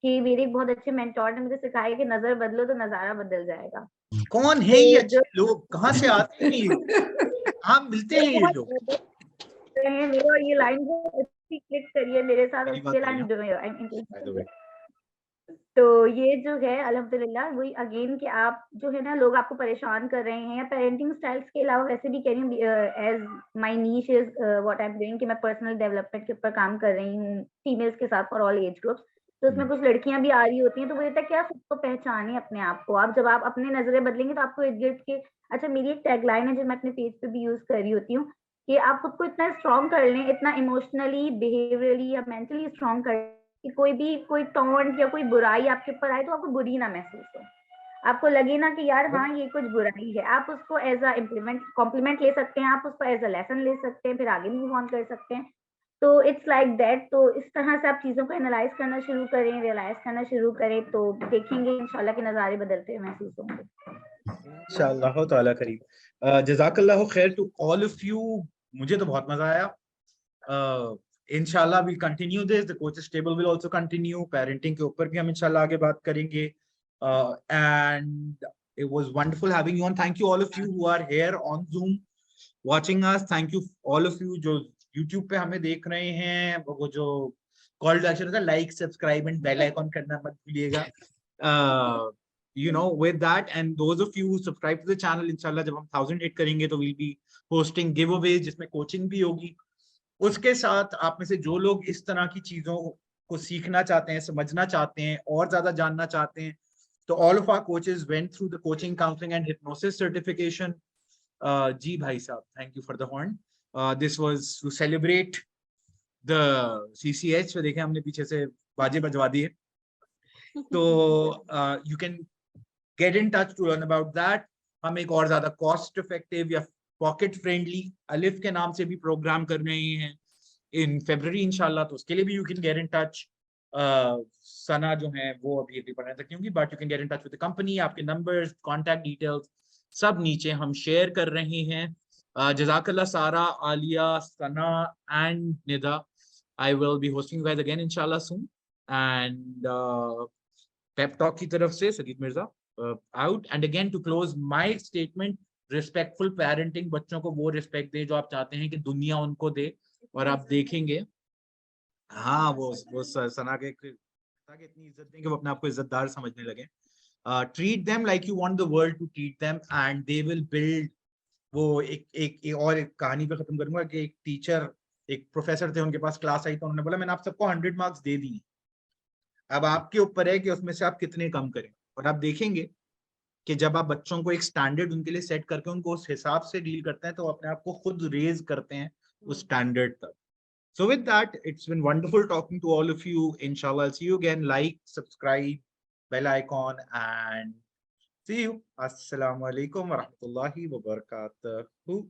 E: कि मेरे एक बहुत अच्छे मेंटोर ने मुझे सिखाया कि नजर बदलो तो नजारा बदल जाएगा।
A: कौन है ये अच्छे लोग, कहाँ से आते हैं ये, कहाँ मिलते हैं ये लोग?
E: मेरे और ये लाइन क्लिक करिए मेरे साथ। तो ये जो है अल्हम्दुलिल्लाह वही अगेन कि आप जो है ना लोग आपको परेशान कर रहे हैं, या पेरेंटिंग स्टाइल्स के अलावा वैसे भी कह रही हूँ as my niche is what I am doing कि मैं पर्सनल डेवलपमेंट के ऊपर काम कर रही हूँ फीमेल्स के साथ फॉर ऑल एज ग्रुप्स। तो उसमें कुछ लड़कियां भी आ रही होती हैं, तो वो कहता है कि आप खुद को पहचाने अपने आप को। आप जब आप अपने नजरें बदलेंगे तो आपको इर्द गिर्द के अच्छा मेरी एक टैगलाइन है जो मैं अपने पेज पे भी यूज कर रही होती हूँ कि आप खुद को इतना स्ट्रॉन्ग कर लें, इतना इमोशनली बिहेवियरली या मेंटली स्ट्रॉन्ग कर कि कोई टॉन्ट या कोई बुराई आपके ऊपर आए तो आपको बुरी ना महसूस हो, आपको लगे ना कि यार हाँ ये कुछ बुराई है, आप उसको एज अ कॉम्प्लीमेंट ले सकते हैं, आप उसको एज अ लेसन ले सकते हैं, फिर आगे मूव ऑन कर सकते हैं। तो इट्स लाइक दैट। तो इस तरह से आप चीजों को एनालाइज करना शुरू करें, रियलाइज करना शुरू करें, तो देखेंगे इंशाल्लाह के नज़ारे बदलते हुए महसूस होंगे
A: इंशाल्लाह ताला करीम। जज़ाकल्लाहु खैर टू ऑल ऑफ यू, मुझे तो बहुत मजा आया। Inshallah we'll continue this, the coaches table will also continue, parenting के ऊपर भी हम इंशाल्लाह आगे बात करेंगे, and it was wonderful having you on. Thank you all of you who are here on Zoom watching us. Thank you all of you जो YouTube पे हमें देख रहे हैं, वो जो कॉल टू एक्शन था like subscribe and bell icon करना मत भूलिएगा। You know, with that, and those of you who subscribe to the channel, inshallah जब हम 1000 hit करेंगे तो we'll be hosting giveaways जिसमें कोचिंग भी होगी। उसके साथ आप में से जो लोग इस तरह की चीजों को सीखना चाहते हैं, समझना चाहते हैं और ज्यादा जानना चाहते हैं, तो all of our coaches went through the coaching counselling and hypnosis certification. जी भाई साहब, thank you for the horn. This was to celebrate the CCH। तो देखें हमने पीछे से बाजे बजवा दिए। तो you can get in touch to learn about that. हम एक और ज्यादा कॉस्ट इफेक्टिव या पॉकेट फ्रेंडली अलिफ के नाम से भी प्रोग्राम कर रहे हैं इन फरवरी इंशाल्लाह, तो उसके लिए भी you can get in touch. Sana जो है वो अभी पढ़ने तक होंगी, but you can get in touch with the company. आपके नंबर्स, कॉन्टैक्ट डिटेल्स सब नीचे हम शेयर कर रहे हैं। जज़ाकल्लाह Sara, Alia, Sana and Nida. I will be hosting you guys again इंशाल्लाह सून। एंड पेप टॉक की तरफ से Sageed Mirza out. And again to close my statement, respectful parenting, बच्चों को वो रिस्पेक्ट दे जो आप चाहते हैं कि दुनिया उनको दे, और आप देखेंगे हाँ वो सना के इतनी इज्जत दें कि वो अपने आप को इज्जतदार समझने लगे। Treat them like you want the world to treat them and they will build. वो एक और एक कहानी पे खत्म करूंगा कि एक टीचर, एक प्रोफेसर थे, उनके पास क्लास आई तो उन्होंने बोला मैंने आप सबको 100 मार्क्स दे दिए, अब आपके ऊपर है कि उसमें से आप कितने कम करें। और आप देखेंगे कि जब आप बच्चों को एक स्टैंडर्ड उनके लिए सेट करके उनको उस हिसाब से डील करते हैं तो अपने आप को खुद रेज करते हैं उस स्टैंडर्ड तक। So with that, it's been wonderful talking to all of you. Inshallah, I'll see you again. Like, subscribe, bell icon, and See you. Assalamu alaikum wa rahmatullahi wa barakatuh.